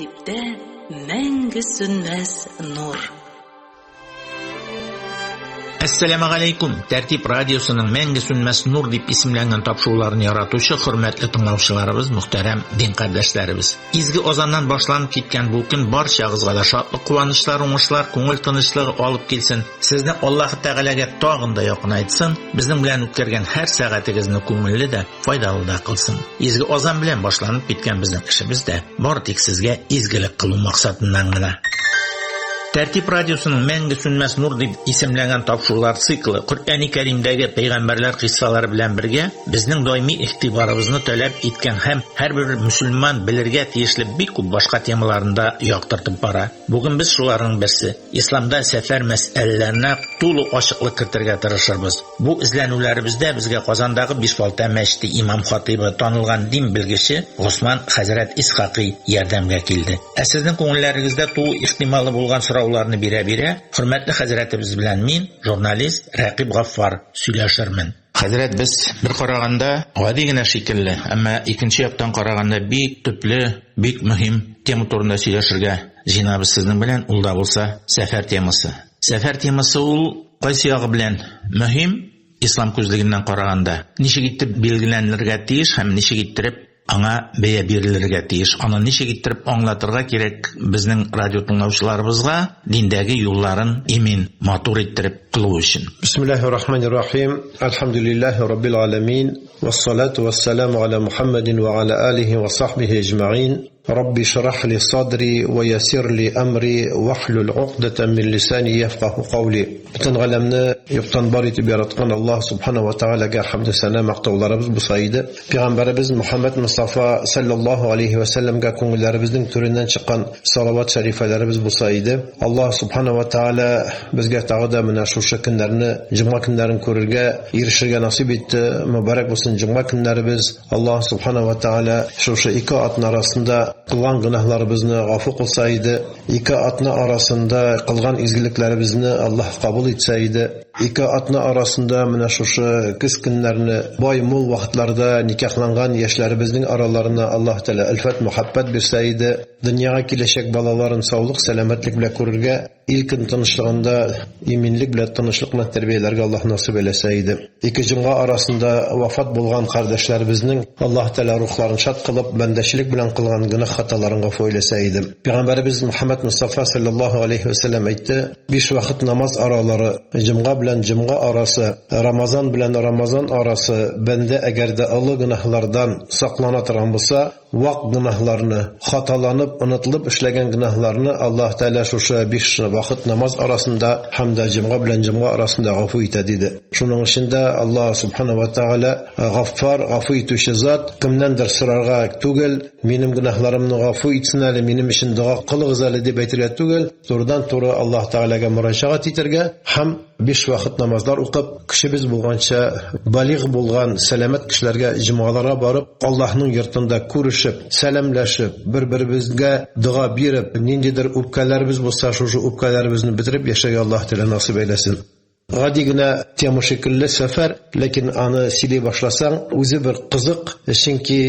тәртиптә мәңге сөнмәс нур. Assalamu alaykum. Тәртип радиосының мәңге сөнмәс нур дип исемләнгән тапшыруларын яратучы хөрмәтле тыңлаучыларыбыз, мөхтәрәм дин кардәшләребез. Изге Озаннан башланып киткән бу көн барчагызга да шатлык, куанычлар, уңышлар, күңел тынычлыгы алып килсен. Сезне Аллаһ Тәгаләгә тагын да якынайтсын. Безнең белән үткәргән һәр сәгатегезне күңелле дә, файдалы да кылсын. Изге Озан белән башланып киткән безнең эшебез дә бары тик сезгә изгелек кылу максатыннан гына. Тәртип радиосының мәңге сөнмәс нур дип исемләнгән тапшырулар циклы Коръәни Кәримдәге пәйгамбәрләр кыйссалары белән бергә безнең даими игътибарыбызны таләп иткән һәм һәрбер мөселман белергә тиешле бик күп башка темаларында яктыртып бара. Бүген без шуларның берсе исламда сәфәр мәсьәләләренә тулы ачыклык кертергә тырышырбыз. Бу эзләнүләребездә безгә Казандагы Бишбалта мәчете имам-хатибы, танылган дин белгече Госман хәзрәт Исхакый ярдәмгә килде. Ә сезнең күңелләрегездә тулы ихтималы булган сорауларны бирә-бирә, хөрмәтле хәзрәтебез белән мин, журналист Рәкиб Гаффар сөйләшермен. Хәзрәт, без бер караганда гади генә шикелле, әмма икенче яктан караганда бик төпле, бик мөһим тема турында сөйләшергә җыенабыз сезнең белән, ул да булса сәфәр темасы. Сәфәр темасы ул кайсы ягы белән мөһим ислам күзлегеннән караганда? Ничек итеп билгеләнергә тиеш һәм ничек итеп аңа бәя бирелергә тиеш? Аны ничек итеп аңлатырга кирәк безнең радио тыңлаучыларыбызга диндәге юлларын имин матур итеп кылу өчен? Бисмиллаһир-рахманир-рахим. Алхамдулиллаһи раббил аламин. Вассалату вассаламу аля Мухаммадин ва аля алихи ва сахбихи аҗмаин. ربي اشرح لي صدري ويسر لي أمري واحلل عقدة من لساني يفقه قولي. Bütün galemni yoktan bar etip yaratkan Allah subhanahu wa ta'alaga hamd sana maqtovlarimiz bu sayıda. Peygamberimiz Muhammed Mustafa sallallahu aleyhi ve sellem'ga ko'ngillerimizning türünden çıkan salavat şerifelerimiz bu sayıda. Allah subhanahu wa ta'ala bizga tağda mana shu kunlarni, juma kunlarini ko'rishga, erishishga nasib etdi. Muborak bo'lsin juma kunlarimiz. Allah subhanahu wa ta'ala shu ikki atın arasında qılğan günahlarımızı g'afur qilsaydi, ikki atna arasında qılğan izgiliklerimizni Allah qabul etsaydi, ikki atna arasında mana shu kız günlerini boy mol vaqtlarda nikahlangan yoshlarımızning aralarına Allah Teala alfat muhabbat bersaydi, dunyoga kelajak balaların sog'lik, salomatlik bilan ko'rishga, ilkin tinchligida iminlik bilan tinchlikni tarbiyalarga Allah nasib elasaydi. İki jumga arasında vafot bo'lgan qardoshlarımızning Allah Teala ruhlarini shod qilib, bandashilik bilan qilgan günah xatolarını g'afur elasaydi. Peygamberimiz Muhammed Mustafa sallallahu aleyhi ve sellem aytdi: 5 vaqt namoz aralari, jumga bilan jumga arası, Ramazan bilan Ramazan arası bende agarda Allah günahlardan saqlana turgan bo'lsa, vaqt günahlarını, xatolanib, unutilib ishlagan günahlarını Allah Teala shu 5 vaqt namoz arasında hamda jumga bilan jumga arasında g'afur etadi dedi. Shuning içinde Allah subhanahu wa ta'ala G'affar, g'afur etuvchi zot, kimdandir so'rarga tugil, mening gunohlarimni g'afur etsin, mening uchun duo qilg'izali deb aytira tugil, to'g'ridan to'g'ri Allah Taolaga murojaat etirga ham 5 vaqt namozlar o'qib, kishi biz bo'lgancha baligh bo'lgan salomat kishilarga jimoalarga borib, Allohning yurtida ko'rishib, salomlashib, bir-birimizga duo berib, nindidir o'pkalarimiz bo'lsa, shu o'pkalarimizni bitirib yashashga Alloh taolo nasib eylesin. Gadigina tema şekilli sefer, lakin anı sili başlasan o'zi bir qiziq, chunki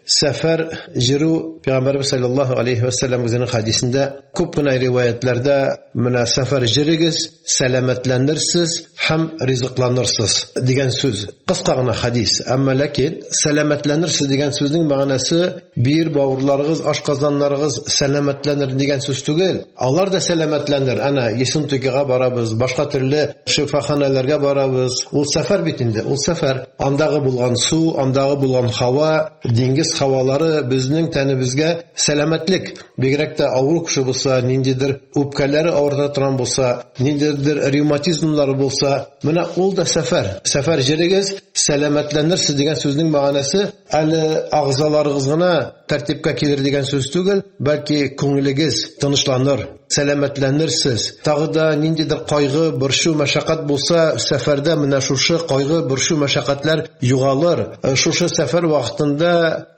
sefer jiru Peygamberimiz sallallahu aleyhi ve sellem o'zining hadisinde ko'pgina rivoyatlarda mana sefer jirigiz, salomatlanirsiz ham rizqlanirsiz degan so'z. Qisqagina hadis, ammo lakin salomatlanirsiz degan so'zning ma'nosi bir bavurlarınız, oshqozonlaringiz salomatlanir degan so'z tugil. Ular da salomatlanir. Ana yesin to'kiga boramiz, boshqa turli shifoxonalarga boramiz. U safar bitindi. U safar andag'i bo'lgan suv, andag'i bo'lgan havo, dengiz havolari bizning tanimizga salomatlik, begrakda og'riq kishi bo'lsa, nindidir o'pkalari og'ritagan bo'lsa, nindidir revmatizmlari bo'lsa, mana ul da safar. Safar jirigiz salomatlanirsiz degan so'zning ma'nosi ali a'zolaringizga tartibga kelir degan so'z tugil, balki ko'nglingiz tinchlanir, salomatlanirsiz. Tag'ida nindidir qayg'u, bir shu mashaqqat bo'lsa, safarda mana shu qayg'u, bir shu mashaqqatlar yo'g'alar. Shu safar vaqtida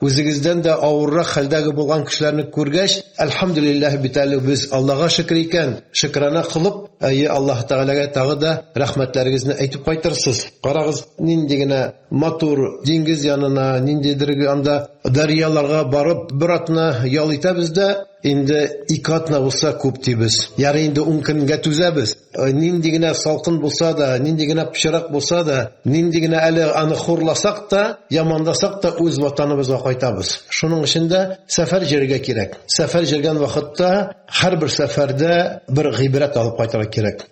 o'zingizdan da og'irroq haldagi bo'lgan kishilarni ko'rgach, alhamdulillah bitali biz Allohga shukr ekan, shukrana qilib, Alloh taolaga tag'ida rahmatlaringizni aytib qaytarsiz. Qarag'iz, nindigina motor dengiz yanına, nindidir anda daryolarga borib, bir atna yo'l etabizda, инде 2 атна булса күп дибез. Яры инде 10 көнгә түзәбез. Нинди генә салкын булса да, нинди генә пычрак булса да, нинди генә әле аны хурласак та, ямандасак та үз ватаныбызга кайтабыз. Шуның өчен дә сәфәр җиргә кирәк. Сәфәр җиргән вакытта һәрбер сәфәрдә бер гыйбрәт алып кайтырга кирәк.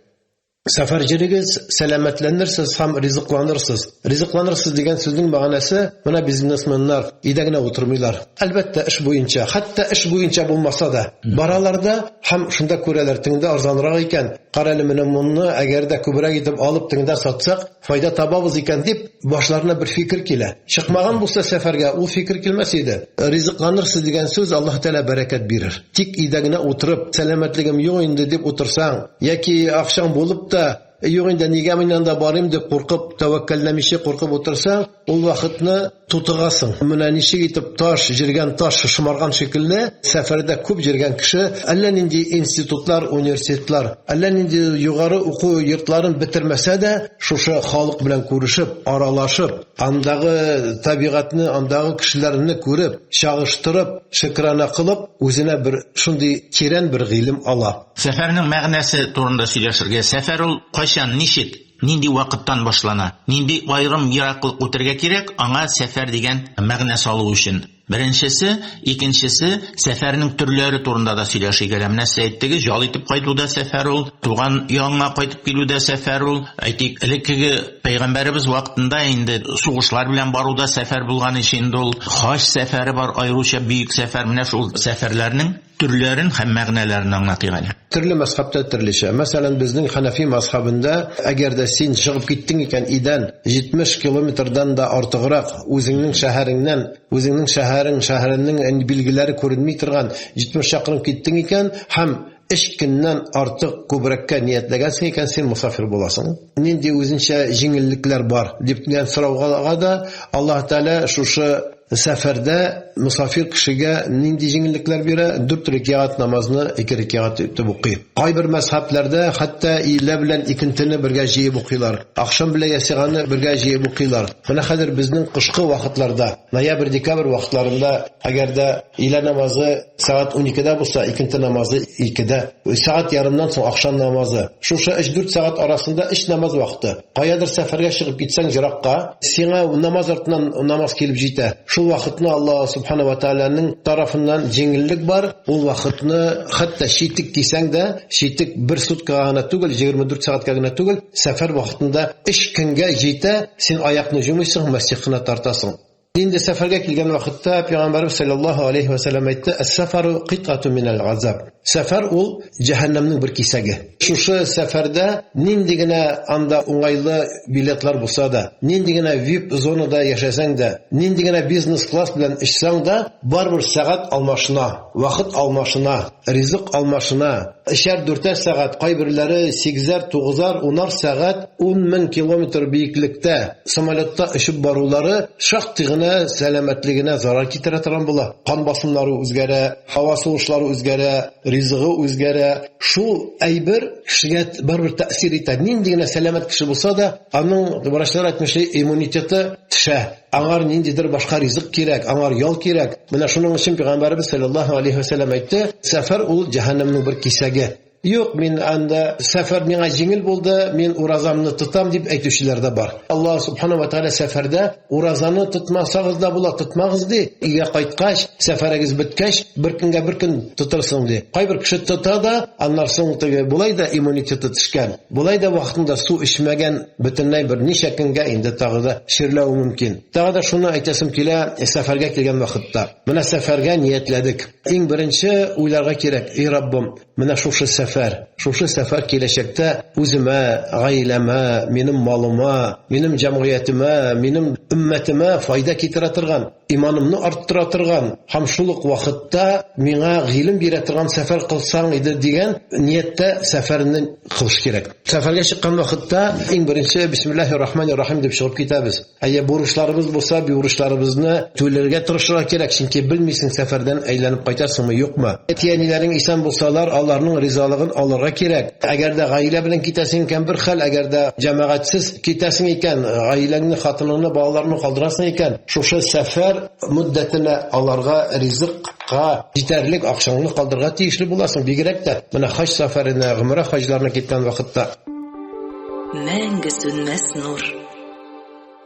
Сәфәр җирегез сәламәтләнерсез һәм ризыкланырсыз. Ризыкланырсыз дигән сүзнең мәгънәсе менә бизнесменнар өйдә генә утырмыйлар. Әлбәттә эш буенча, хәтта эш буенча булмаса да, бараларда һәм шунда күрәләр, теңдә арзанрак икән. Карале менә моны әгәр дә күбрәк итеп алып теңдә сатсак, файда табабыз икән дип башларына бер фикер килә. Чыкмаган булса сәфәргә, ул фикер килмәс иде. Ризыкланырсыз дигән сүз Аллаһ Тәала бәрәкәт бирер. Тик өйдә генә утырып, сәламәтлегем юк инде дип утырсаң, яки акчаң булып юк инде нигә мин анда барыйм дип куркып, тәвәккәлләмичә куркып утырсаң, ул вакытны тутыгасың. Менә ничек итеп таш, җиргән таш шымарган шикелле, сәфәрдә күп җиргән кеше, әллә нинди институтлар, университетлар, әллә нинди югары уку йортларын бетермәсә дә, шушы халык белән күрешеп, аралашып, андагы табигатьне, андагы кешеләрне күреп, чагыштырып, шикрана кылып, үзенә бер шундый тирән бер гыйлем ала. Сәфәрнең мәгънәсе турында сөйләшергә. Сәфәр ул кайчан, ничек, нинди вакыттан башлана? Нинди аерым ераклык үтәргә кирәк аңа сәфәр дигән мәгънә салу өчен? Беренчесе, икенчесе сәфәрнең төрләре турында да сөйләшик. Менә сез әйттегез, ял итеп кайту да сәфәр ул, туган янга кайтып килү дә сәфәр ул. Әйтик, элекке пәйгамбәребез вакытында инде сугышлар белән бару да сәфәр булган өчен ул. Хаҗ сәфәре бар, аеруча бөек сәфәр. Менә шул сәфәрләрнең төрләрен һәм мәгънәләрен аңлатыгыз. Төрле мазхабта төрлечә. Мәсәлән, безнең Ханафи мазхабында, әгәр дә син чыгып киттең икән идән 70 километрдан да артыграк үзеңнең шәһәреңнән, үзеңнең шәһәренең билгеләре күренми торган 70 чакрым киттең икән һәм 3 көннән артык күбрәккә ниятләгәнсең икән, син мусафир буласың. Нинди үзенчә җиңеллекләр бар дип дигән сорауга да Аллаһ Тәала шушы сәфәрдә мусафир кешегә нинди җиңеллекләр бирә? 4 рәкъат намазны 2 рәкъат итеп укый. Кайбер мәзһәбләрдә хәтта илә белән икентене бергә җыеп укыйлар. Ахшам белән ясиганы бергә җыеп укыйлар. Менә хәзер безнең кышкы вакытларда, ноябрь-декабрь вакытларында, әгәр дә илә намазы сәгать 12дә булса, икенте намазы 2дә, сәгать ярымнан соң ахшам намазы. Шушы 3-4 сәгать арасында эш намаз вакыты. Каядыр сәфәргә чыгып китсәң җиракка, сиңа намаз артыннан намаз килеп җитә. Шул вакытны Аллаһ Субханаһу ва Тааляның тарафыннан җиңеллек бар. Ул вакытны хәтта шитик кисәң дә, шитик 1 суткага гына түгел, 24 сәгатькә гына түгел, сәфәр вакытында 3 көнгә җитә, син аякны җумыйсың, мәсҗидкә тартасың. Инде сәфәргә килгән вакытта Пәйгамбәрбез саллаллаһу алейхи ва саллям әйтте: "Әс-сафару қитъату минал азаб." Сәфәр ул җәһәннәмнең бер кисәге. Шушы сәфәрдә нинди генә анда уңайлы билетлар булса да, нинди генә VIP зонада яшәсәң дә, нинди генә бизнес класс белән эшсәң дә, барбер сәгать алмашына, вакыт алмашына, ризык алмашына, 3-4 сәгать, кайберләре 8-9, 10 сәгать, 10,000 километр биеклектә самолетта очып барулары шактый гына сәламәтлегенә зарар китерә торган була. Кан басымнары үзгәрә, һава сугышлары үзгәрә, ризыгы үзгәрә. Шул әйбер кешегә барбер тәэсир итә. Нинди генә сәламәт кеше булса да, аның врачлар әйтмешли иммунитеты төшә. Аңар ниндидер башка ризык кирәк, аңар ял кирәк. Менә шуның өчен Пәйгамбәрбез саллаллаһу алейхи ва саллям әйтте: "Сәфәр ул җәһәннәмнең бер кисәге." Юк, мин анда сәфәр миңа җиңел булды, мин уразамны тотам дип әйтүчеләр дә бар. Аллаһ Субханаһу ва Тааля сәфәрдә уразаны тотмасагыз да була, тотмагыз ди. Өйгә кайткач, сәфәрегез беткәч, бер көнгә бер көн тотырсың ди. Кайбер кеше тота да, аннан соң теге булай да иммунитеты төшкән. Булай да вакытында су эчмәгән, бөтенләй бер ничә көнгә инде тагы да ширләү мөмкин. Тагы да шуны әйтәсем килә, сәфәргә килгән вакытта. Менә сәфәргә ниятләдек. Иң беренче уйларга кирәк: "Эй Раббым, менә шушы сәфәр киләчәктә үземә, гаиләмә, минем малыма, минем җәмгыятемә, минем өммәтемә файда китерә торган, иманымны арттыра торган, һәм шул ук вакытта миңа гыйлем бирә торган сәфәр кылсаң иде" дигән нияттә сәфәрне кылыш кирәк. Сәфәргә чыккан вакытта иң беренче бисмиллаһир-рахманир-рахим дип чыгып китәбез. Әгәр бурычларыбыз булса, бурычларыбызны түләргә тырышырга кирәк, чөнки белмисең сәфәрдән әйләнеп кайтасыңмы, юкмы. Әтиәниләрең исән булсалар, аларның ризалыгын ризыгын алырга кирәк. Әгәр дә гаилә белән китәсең икән бер хәл, әгәр дә җәмәгатьсез китәсең икән, гаиләңне, хатыныңны, балаларны калдырасың икән, шушы сәфәр мөддәтенә аларга ризыкка җитәрлек акчаңны калдырырга тиешле буласың. Бигрәк тә менә хаҗ сәфәренә, гомрә хаҗларына киткән вакытта мәңге сөнмәс нур.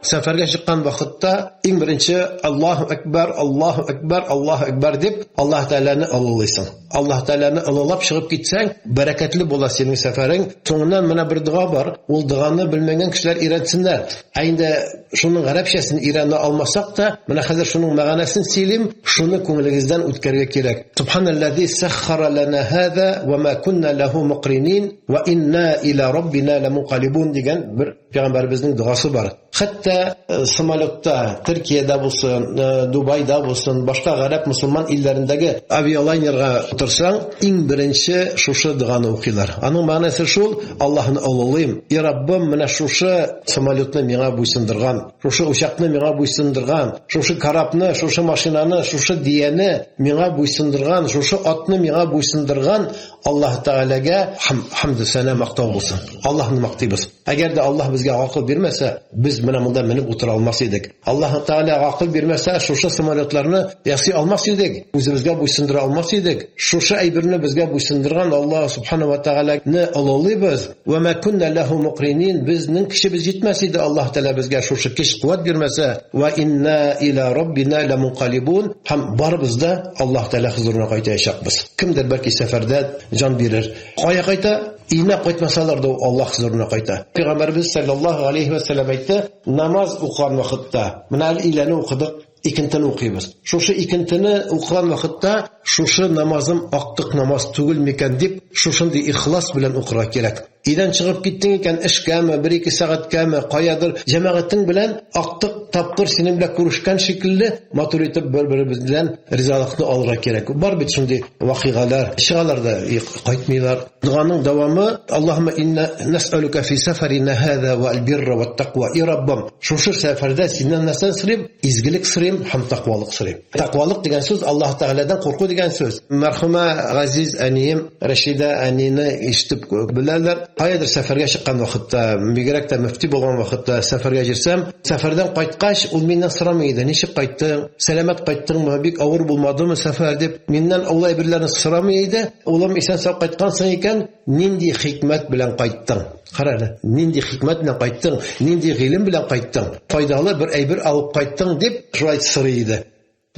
Сәфәргә чыккан вакытта иң беренче Аллаһу акбар, Аллаһу акбар, Аллаһу акбар дип Аллаһ Тәгаләне олылыйсың. Аллаһ Тәгаләне олылап чыгып китсәң, бәрәкәтле була синең сәфәрең. Соңыннан менә бер дуа бар. Ул дуаны белмәгән кешеләр өйрәтсеннәр. Инде шуның гарәпчәсен өйрәнә алмасак та, менә хәзер шуның мәгънәсен сөйлим, шуны күңелегездән үткәргә кирәк. Субханаллази саххара лана хаза ва ма кунна лаху муқринин ва инна иля раббина ламунқалибун дигән бер пәйгамбәребезнең дуасы бар. Хәтта самолетта, Төркиядә булсын, Дубайда булсын, башка гарәп мусулман илләрендәге авиалайнерга утырсаң, иң беренче шушы дуаны укыйлар. Аның мәгънәсе шул: Аллаһны олылыйм. И Раббым, менә шушы самолетны миңа буйсындырган, шушы учакны миңа буйсындырган, шушы карапны, шушы машинаны, шушы дияне миңа буйсындырган, шушы атны миңа буйсындырган Аллаһ Тәгаләгә хәмд сана мактау булсын. Аллаһны мактыйбыз. Әгәр дә Аллаһ безгә акыл бирмәсә, без менә монда менеп утыра алмас идек. Аллаһ Тәгалә акыл бирмәсә, шушы самолетларны ясый алмас идек. Үзебезгә буйсындыра алмас идек. Шушы әйберне безгә буйсындырган Аллаһ Субханаһу ва Тәгаләне олылыйбыз. Ва ма кунна лаху муқринин, безнең кешебез җитмәс иде Аллаһ Тәгалә безгә шушы көч-куәт бирмәсә. Ва инна иля раббина ламунқалибун, һәм барыбыз да Аллаһ Тәгалә хузурына кайтачакбыз. Кемдер бәлки сәфәрдә җан бирер. Кая кайта? Өенә кайтмасалар да Аллаһ хузурына кайта. Пәйгамбәрбез саллаллаһу алейхи ва саллям әйтте: намаз укыган вакытта, менә иләне укыдык, икентене укыйбыз. Шушы икентене укыган вакытта, шушы намазым актык намаз түгел микән дип, шушындый ихлас белән укырга кирәк. Идән чыгып киттең икән эшкәме, 1-2 сәгатькәме, каядыр җәмәгатең белән актык тапкыр синең белән күрешкән шикелле матур итеп бер-беребез белән ризалыкны алырга кирәк. Бар бит шундый вакыйгалар, чыгалар да кайтмыйлар. Дуаның дәвамы: Аллаһумма инна нас'алука фи сафарина хаза ва албирра ва тaqwa. И Раббым, шушы сәфәрдә синнән нәрсә сорыйм? Изгелек сорыйм һәм тaqвалык сорыйм. Тaqвалык дигән сүз Аллаһ Тәгаләдән курку дигән сүз. Мәрхүмә Газиз әнием Рәшидә әнине ишетеп беләләр. Каядыр сәфәргә чыккан вакытта, бигрәк тә мөфти булган вакытта сәфәргә җирсәм, сәфәрдән кайткач ул миннән сорамый иде: "Ничек кайттың? Сәламәт кайттыңмы? Бик авыр булмадымы сәфәр?" дип миннән улай бирләрне сорамый иде. Улым, исән-сау кайткансың икән, нинди хикмәт белән кайттың? Карале, нинди хикмәт белән кайттың? Нинди гыйлем белән кайттың? Файдалы бер әйбер алып кайттың дип шулай сорый иде.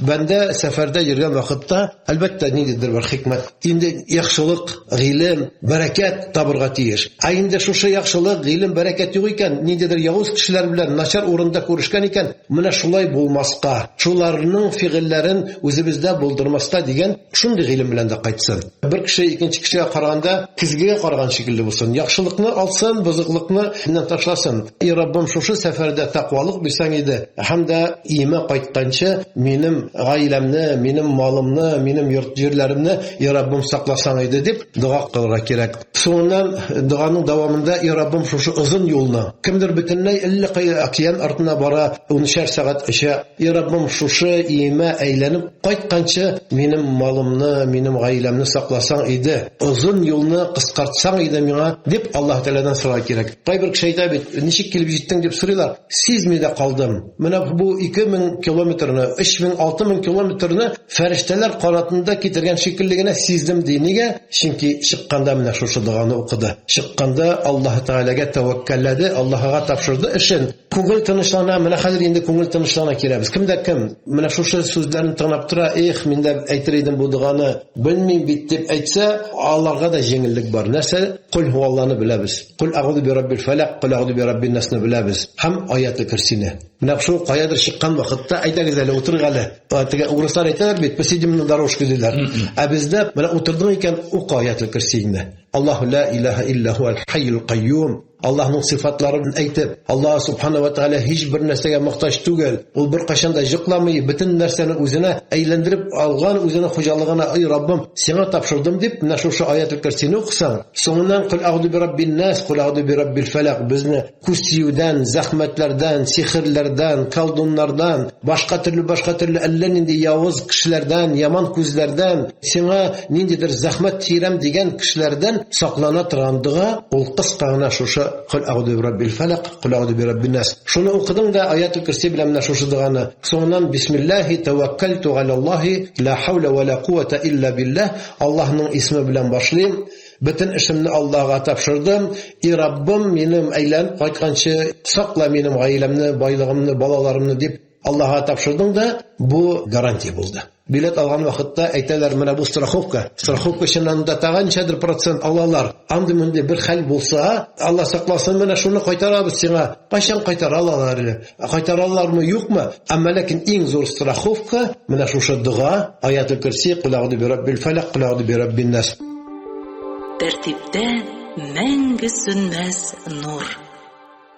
Бәндә сәфәрдә йөргән вакытта әлбәттә ниндидер бер хикмәт, инде яхшылык, гыйлем, бәрәкәт табырга тиеш. Инде шушы яхшылык, гыйлем, бәрәкәт юк икән, ниндидер явыз кешеләр белән начар урында күрешкән икән, менә шулай булмаска, шуларның фигыльләрен үзебездә булдырмаска дигән шундый гыйлем белән дә кайтсын. Бер кеше икенче кешегә караганда кизгегә караган шикелле булсын, яхшылыкны алсын, бозыклыкны иннән ташласын. И Раббым, шушы сәфәрдә тaqвалык бирсәң иде, һәм дә иемә кайтканчы минем гаиләмне, минем малымны, минем йорт җирләремне Я Раббым сакласаң иде дип дуа кылырга кирәк. Соңыннан дуаның дәвамында Я Раббым, шушы озын юлны, кемдер бөтенләй 50 океан артына бара, 13 сәгать эчә, Я Раббым, шушы иемә әйләнеп кайтканчы минем малымны, минем гаиләмне сакласаң иде, озын юлны кыскартсаң иде миңа дип Аллаһ Тәгаләдән сорарга кирәк. Кайбер кеше әйтә бит: "Ничек килеп җиттең?" дип сорыйлар. Сизми дә калдым. Менә бу 2000 километрны, 3000-6000 километрны фәрештәләр канатында китергән шикелле генә сиздем ди. Нигә? Чөнки чыкканда менә шушы дуаны укыды. Чыкканда Аллаһ Тәгаләгә тәвәккәлләде, Аллаһка тапшырды эшен. Күңел тынычлана, менә хәзер инде күңел тынычлана кирәбез. Кемдә кем менә шушы сүзләрне тыңлап тора, "Эх, мин дә әйтер идем бу дуаны, белмим бит" дип әйтсә, аларга да җиңеллек бар. Нәрсә? Кул һуалланы беләбез. Кул аъуду би раббил фалак, кул аъуду би раббин насны беләбез. Һәм аятлы кирсине. Менә шул каядыр чыккан вакытта әйтәгез әле, утырыгыз әле. Теге урыслар әйтәләр бит, "Посидим на дорожке" диләр. Ә бездә менә утырдың икән, ука аятлы кирсине. Аллаһу ла илаһа илля хуал хайюл кайюм Аллаһның сифатларын әйтеп, Аллаһ субхана ва тааля һич бер нәрсәгә мохтаҗ түгел. Ул бер кашан да җыкламый, бөтен нәрсәне үзенә әйләндереп алган, үзенең хуҗалыгына, ай Раббым, сиңа тапшырдым дип, менә шушы аятул курсины укысаң, соңыннан кул аъуду би раббин нас, кул аъуду би раббил фалак, безне күсиюдән, зәхмәтләрдән, сихрләрдән, колдуннардан, башка төрле әллә нинди явыз кешеләрдән, яман күзләрдән, сиңа ниндидер зәхмәт тирәм дигән кешеләрдән саклана торган дуга, ул кыска гына шушы кул аъуду би раббил фалак, кул аъуду би раббин нас. Шуны укыдың да аятул курси белән менә шушы дуганы. Соңыннан бисмиллаһи таваккалту алаллаһи ла хаула ва ла куввата илля билләһ. Аллаһның исме белән башлыйм. Бөтен эшемне Аллаһка тапшырдым. И Раббым, минем әйләнеп кайтканчы сакла минем гаиләмне, байлыгымны, балаларымны дип Аллаһка тапшырдың да, бу гарантия булды. Билет алган вакытта әйтәләр, менә бу страховка. Страховка чыннан да тагынчадыр процент алалар. Анда монда бер хәл булса, Алла сакласын, менә шуны кайтарабыз сиңа. Кайчан кайтара алалар әле? Кайтаралармы, юкмы? Әмма ләкин иң зур страховка менә шушы дуга, аятул курси, кул аъуду би раббил фалак, кул аъуду би раббин нас. Тәртиптә мәңге сөнмәс нур.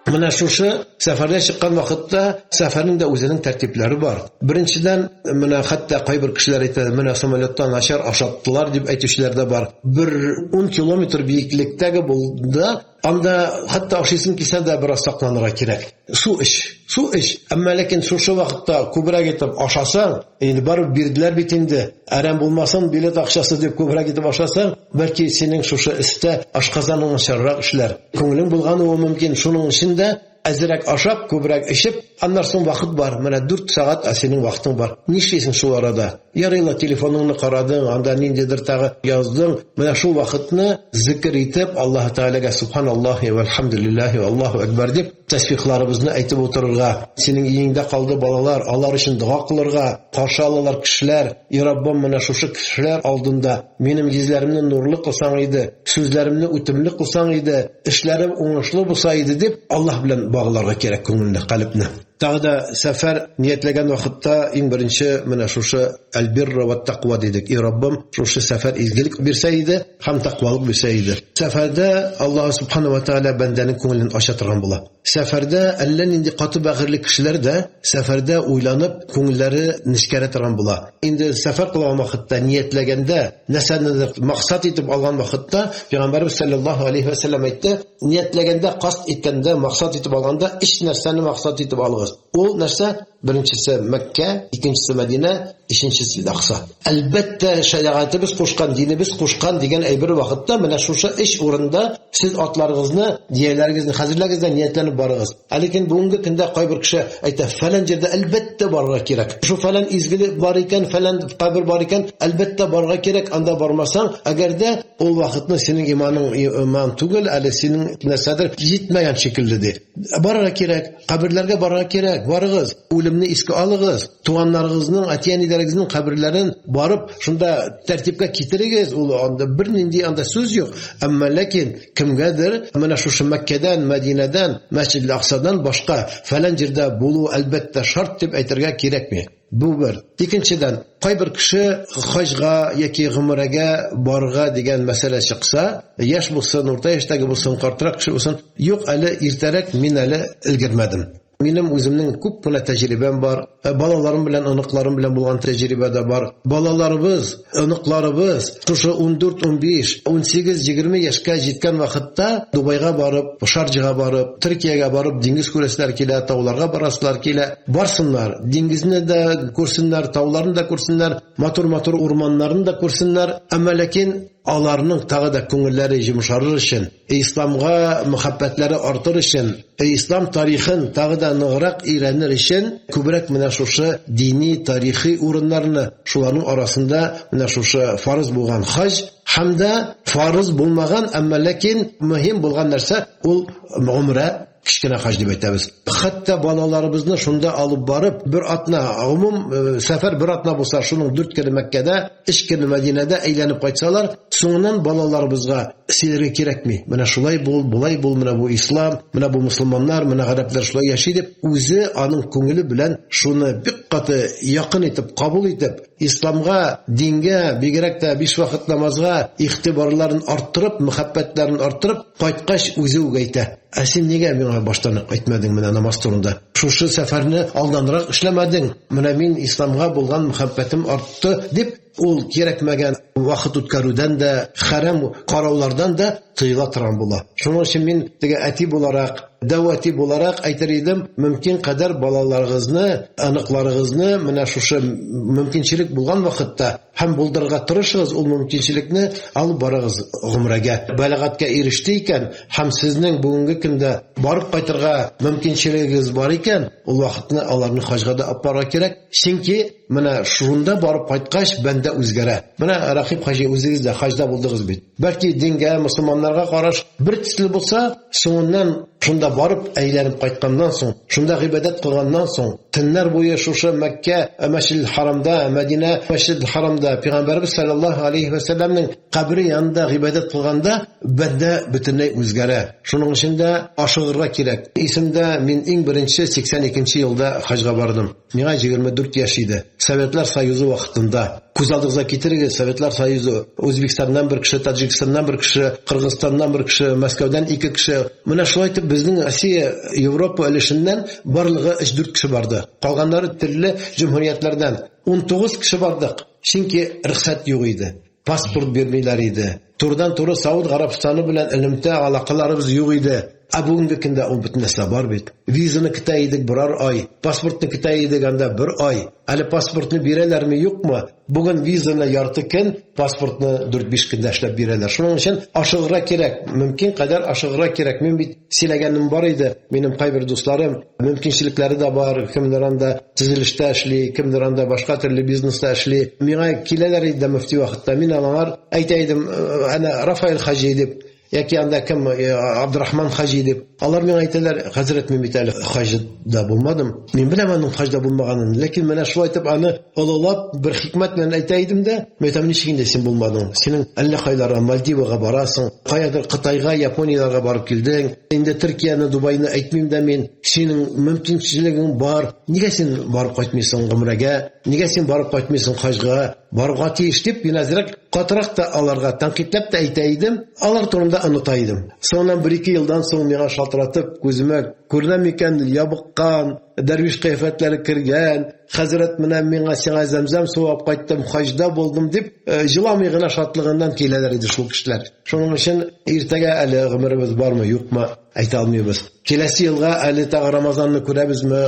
Менә шушы сәфәргә чыккан вакытта сәфәрнең дә үзенең тәртипләре бар. Беренчедән, менә хәтта кайбер кешеләр әйтә, менә самолеттан начар ашаттылар дип әйтүчеләр дә бар. 10 километр биеклектәге булды. Анда хәтта ашыйсың килсә дә бераз сакланырга кирәк. Су ич. Әмма ләкин шушы вакытта күбрәк итеп ашасаң, инде барып бирделәр бит инде. Әрәм булмасын, билет акчасы дип күбрәк итеп ашасаң, бәлки синең шушы истә ашказаның начаррак эшләр. Күңелең булганы ул мөмкин. Шуның өчен дә әзрәк ашап, күбрәк ичеп, аннан соң вакыт бар. Менә 4 сагать синең вакытың бар. Нишлисең шул арада? Ярыйлы телефоныңны карадың, анда ниндидер тагы яздың. Менә шул вакытны зикр итеп, Аллаһ Таалага субханаллаһи ва алхамдулиллаһи ва Аллаһу акбар дип тәсбихларыбызны әйтеп утырырга. Синең өеңдә калды балалар, алар өчен дуа кылырга, каршы алалар кешеләр. И Раббым, менә шушы кешеләр алдында минем йөзләремне нурлы кылсаң иде, сүзләремне үтемле кылсаң иде, эшләрем уңышлы булса иде дип Аллаһ белән багларга кирәк күңелне, калбне. Тагы да сәфәр ниятләгән вакытта иң беренче менә шушы аль-бирр ва тaqwa дидек. И Раббым, шушы сәфәр изгелек бирсә иде, һәм тaqвалык бирсә иде. Сәфәрдә Аллаһ субхана ва тааля бәндәнең күңелен ача торган була. Сәфәрдә әллә нинди каты бәгырьле кешеләр дә сәфәрдә уйланып күңелләре нечкәрә торган була. Инде сәфәр кылган вакытта ниятләгәндә, нәрсәне максат итеп алган вакытта, Пәйгамбәрбез саллаллаһу алейхи ва саллям әйтте, ниятләгәндә, каст иткәндә, максат итеп алганда, ич нәрсәне максат итеп алыгыз. Ул нәрсә беренчесе Мәккә, икенчесе Мәдинә, өченчесе Акса. Әлбәттә шәригатыбыз кушкан, динебез кушкан дигән әйбер вакытта менә шушы эш урында сез атларыгызны, дияләрегезне хәзерләгез дә ниятләнеп барыгыз. Ләкин бүгенге көндә кайбер кеше әйтә, фәлән җирдә әлбәттә барырга кирәк. Шу фәлән изгелек бар икән, фәлән кабер бар икән, әлбәттә барырга кирәк. Анда бармасаң, әгәрдә ул вакытны синең иман түгел, әле синең нәрсәдер җитмәгән шикелле ди. Барырга кирәк, каберләргә барырга кирәк. Барыгыз, үлемне искә алыгыз. Туганнарыгызның, әтиәниләрегезнең каберләрен барып, шунда тәртипкә китерегез. Ул анда бер нинди анда сүз юк. Әмма ләкин кемгәдер менә шушы Мәккәдән, Мәдинәдән, Мәсҗид ал-Аксадан башка фәлән җирдә булу әлбәттә шарт дип әйтергә кирәкми. Бу бер. Икенчедән, кайбер кеше хаҗга яки гомрәгә барырга дигән мәсьәлә чыкса, яшь булсын, урта яшьтәге булсын, картырак кеше булсын, юк, әле иртәрәк мин әле өлгермәдем. Минем үземнең күп кенә тәҗрибәм бар. Балаларым белән, оныкларым белән булган тәҗрибә дә бар. Балаларыбыз, оныкларыбыз шушы 14, 15, 18, 20 яшькә җиткән вакытта Дубайга барып, Шарҗага барып, Төркиягә барып, диңгез күрәсләр килә, тауларга барасылар килә. Барсыннар, диңгезне дә күрсеннәр, тауларны да күрсеннәр, матур-матур урманнарын да күрсеннәр. Әмма ләкин аларның тагы да күңелләре җимшарыр өчен, исламга мөхәббәтләре артыр өчен, ислам тарихын тагы да ныграк өйрәнер өчен күбрәк менә шушы дини, тарихи урыннарны, шуларның арасында менә шушы фарыз булган хаҗ һәм дә фарыз булмаган, әмма ләкин мөһим булган нәрсә ул умра, кичкенә хаҗ дип әйтәбез. Хәтта балаларыбызны шунда алып барып, бер атна, гомум сәфәр бер атна булса, шуның 4 көн Мәккәдә, 3 көн Мәдинәдә әйләнеп кайтсалар, Соңыннан балаларыбызга сөйләргә кирәкми. Менә шулай бул, булай бул, менә бу ислам, менә бу мусламаннар, менә гарәпләр шулай яши дип, үзе аның күңеле белән шуны бик каты якын итеп, кабул итеп, исламга, дингә, бигрәк тә 5 вакыт намазга игътибарларын арттырып, мөхәббәтләрен арттырып, кайткач үзе үгәйтә. Син нигә миңа баштан әйтмәдең менә намаз турында? Шушы сәфәрне алданрак эшләмәдең. Менә мин исламга булган мөхәббәтем артты дип, ул кирәкмәгән вакыт үткәрүдән дә, хәрам караулардан да тыела торган була. Шуның өчен мин теге әти буларак, дәвати буларак әйтер идем, мөмкин кадәр балаларыгызны, аныкларыгызны менә шушы мөмкинчелек булган вакытта һәм булдырырга тырышыгыз, ул мөмкинчелекне алып барыгыз гомрәгә. Балагатка иреште икән һәм сезнең бүгенге көндә барып кайтырга мөмкинчелегегез бар икән, ул вакытны аларны хаҗга да апарга кирәк. Чөнки менә шунда барып кайткач бәндә үзгәрә. Менә Рахип хаҗи үзегез дә хаҗда булдыгыз бит. Бәлки дингә, мусламаннарга караш бер төсле булса, соңыннан шунда барып әйләнеп кайтканнан соң, шунда гыйбадәт кылганнан соң, төннәр буе шушы Мәккә, Мәсҗидел Харамда, Мәдинә, Мәсҗидел Харамда Пәйгамбәрбез саллаллаһу алейхи ва сәлламның кабре янында гыйбадәт кылганда, бәндә бөтенләй үзгәрә. Шуның өчен дә ашыгырга кирәк. Исемдә мин иң беренче 82нче елда хаҗга бардым. Миңа 24 яшь иде. Советлар Союзы вакытында. Күз алдыгызга китерегез, Советлар Союзы, Үзбекстаннан бер кеше, Таҗикстаннан бер кеше, Кыргызстаннан бер кеше, Мәскәүдән 2 кеше. Менә шулай итеп безнең Россия, Европа өлешеннән барлыгы 3-4 кеше барды. Калганнары төрле җумһуриятләрдән 19 кеше бардык. Чөнки рөхсәт юк иде. Паспорт бирмиләр иде. Турыдан-туры Сауд Гарәбстаны белән элемтә алакаларыбыз юк иде. Бүгенге көндә ул бөтен нәрсә бар бит. Визаны көтә идек 1 ай, паспортны көтә идек анда 1 ай. Әле паспортны бирәләрме, юкмы? Бүген визаны ярты көн, паспортны 4-5 көндә эшләп бирәләр. Шуның өчен ашыгырга кирәк. Мөмкин кадәр ашыгырга кирәк. Мин бит сөйләгәнем бар иде. Минем кайбер дусларым мөмкинчелекләре дә бар. Кемдер анда төзелештә эшли, кемдер анда башка төрле бизнеста эшли. Миңа киләләр иде мөфти вакытта. Мин алар әйтәйдем, ана Рафаэль хаҗи дип, яки анда кем Абдурахман хаҗи дип. Алар миңа әйтәләр, хәзрәт мин бит әле хаҗда булмадым. Мин беләм аның хаҗда булмаганын, ләкин менә шулай итеп аны олылап бер хикмәт белән әйтә идем дә, мәйтәм ничек инде син булмадың? Синең әллә кайларга, Мальдивага барасың, каядыр Кытайга, Япониягә барып килдең. Инде Төркияне, Дубайны әйтмим дә мин. Синең мөмкинчелегең бар. Нигә син барып кайтмыйсың гомрәгә? Нигә син барып кайтмыйсың хаҗга? Барырга тиеш дип, мин әзрәк катырак та аларга тәнкыйтьләп тә әйтә идем. Алар турында оныта идем. Соңыннан 1-2 елдан соң миңа шалтыратып күземә күренәм икән, ябыккан, дәрвиш кыяфәтләре кергән. Хәзрәт менә миңа сиңа Зәмзәм суап кайттым, хаҗда булдым дип, җыламый гына шатлыгыннан киләләр иде шул кешеләр. Шуның өчен иртәгә әле гомеребез бармы, юкмы, әйтә алмыйбыз. Киләсе елга әле тагы Рамазанны күрәбезме,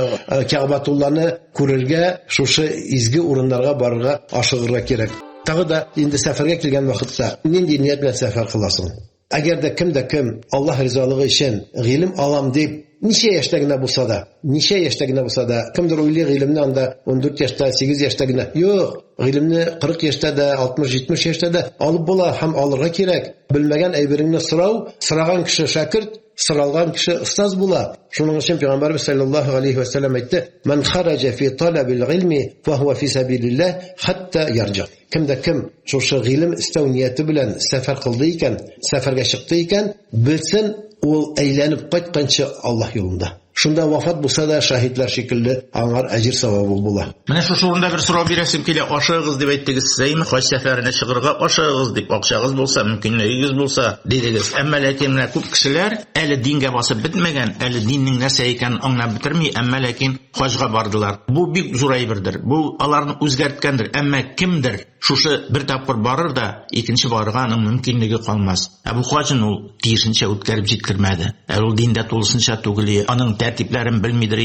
Кәгъбәтулланы күрергә, шушы изге урыннарга барырга, ашыгырга кирәк. Тагы да инде сәфәргә килгән вакытта нинди ният белән сәфәр кыласың? Әгәр дә кем Аллаһ ризалыгы өчен гыйлем алам дип, ничә яшьтә генә булса да, кемдер уйлый гыйлемне анда 14 яшьтә, 8 яшьтә генә. Юк, гыйлемне 40 яшьтә дә, 60-70 яшьтә дә алып була һәм алырга кирәк. Белмәгән әйбереңне сораган кеше шәкерт, сыралган кеше остаз була. Шуның өчен Пәйгамбәрбез саллаллаһу алейхи ва сәллям әйтте: "Ман хараҗа фи талабил гыйлми фа хуа фи сабилиллаһ хатта ярҗа." Кем шушы гыйлем истәү нияте белән сәфәр кылды икән, сәфәргә чыкты икән, белсен, ул әйләнеп кайтканчы Аллаһ юлында. Шунда вафат булса да шаһидләр шикелле аңар әҗир савабы була. Менә шушы урында бер сорау бирәсем килә, ашыгыз дип әйттегез, сәйме хаҗ сәфәренә чыгырга ашыгыз дип, акчагыз булса, мөмкинлегегез булса дидегез. Әмма ләкин менә күп кешеләр әле дингә басып бетмәгән, әле диннең нәрсә икәнен аңлап бетерми, әмма ләкин хаҗга бардылар. Бу бик зур әйбердер. Бу аларны үзгәрткәндер. Әмма кемдер шушы бер тапкыр барыр да икенче барырга аның мөмкинлеге калмас. Бу хаҗын ул тиешенчә үткәреп җиткермәде. Ул диндә тулысынча түгел, аның тәртипләрен белмидер,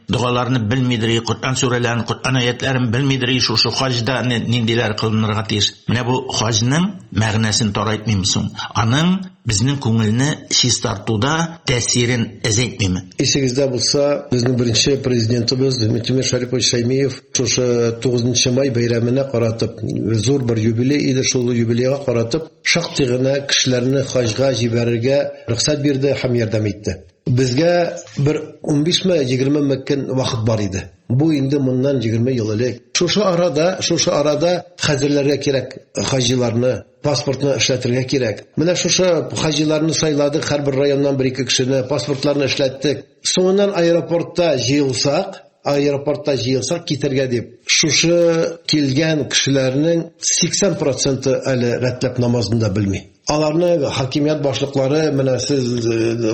дугаларны белмидер, Коръән сүрәләрен, Коръән аятларын белмидер, шушы хаҗда ниндиләр кылынырга тиеш. Менә бу хаҗның мәгънәсен тарайтмыймсың. Аның безнең күңелне чистартуда тәсирен әзәйтмиме? Исегездә булса, безнең беренче президентыбыз Митимир Шарипович Шаймиев шушы 9 май бәйрәменә каратып, зур бер юбилей иде, шул юбилейга каратып, шактый гына кешеләрне хаҗга җибәрергә рөхсәт бирде һәм ярдәм итте. Безгә бер 15-20 көн вакыт бар иде. Бу инде моннан 20 ел элек. Шушы арада хәзерләргә кирәк хаҗиларны, паспортны эшләтергә кирәк. Менә шушы хаҗиларны сайладык, һәрбер районнан 1-2 кешене, паспортларны эшләттек. Соңыннан аэропортта җыелсак, китергә дип. Шушы килгән кешеләрнең 80% әле рәтләп намазын да белми. Аларны хакимият башлыклары, менә сез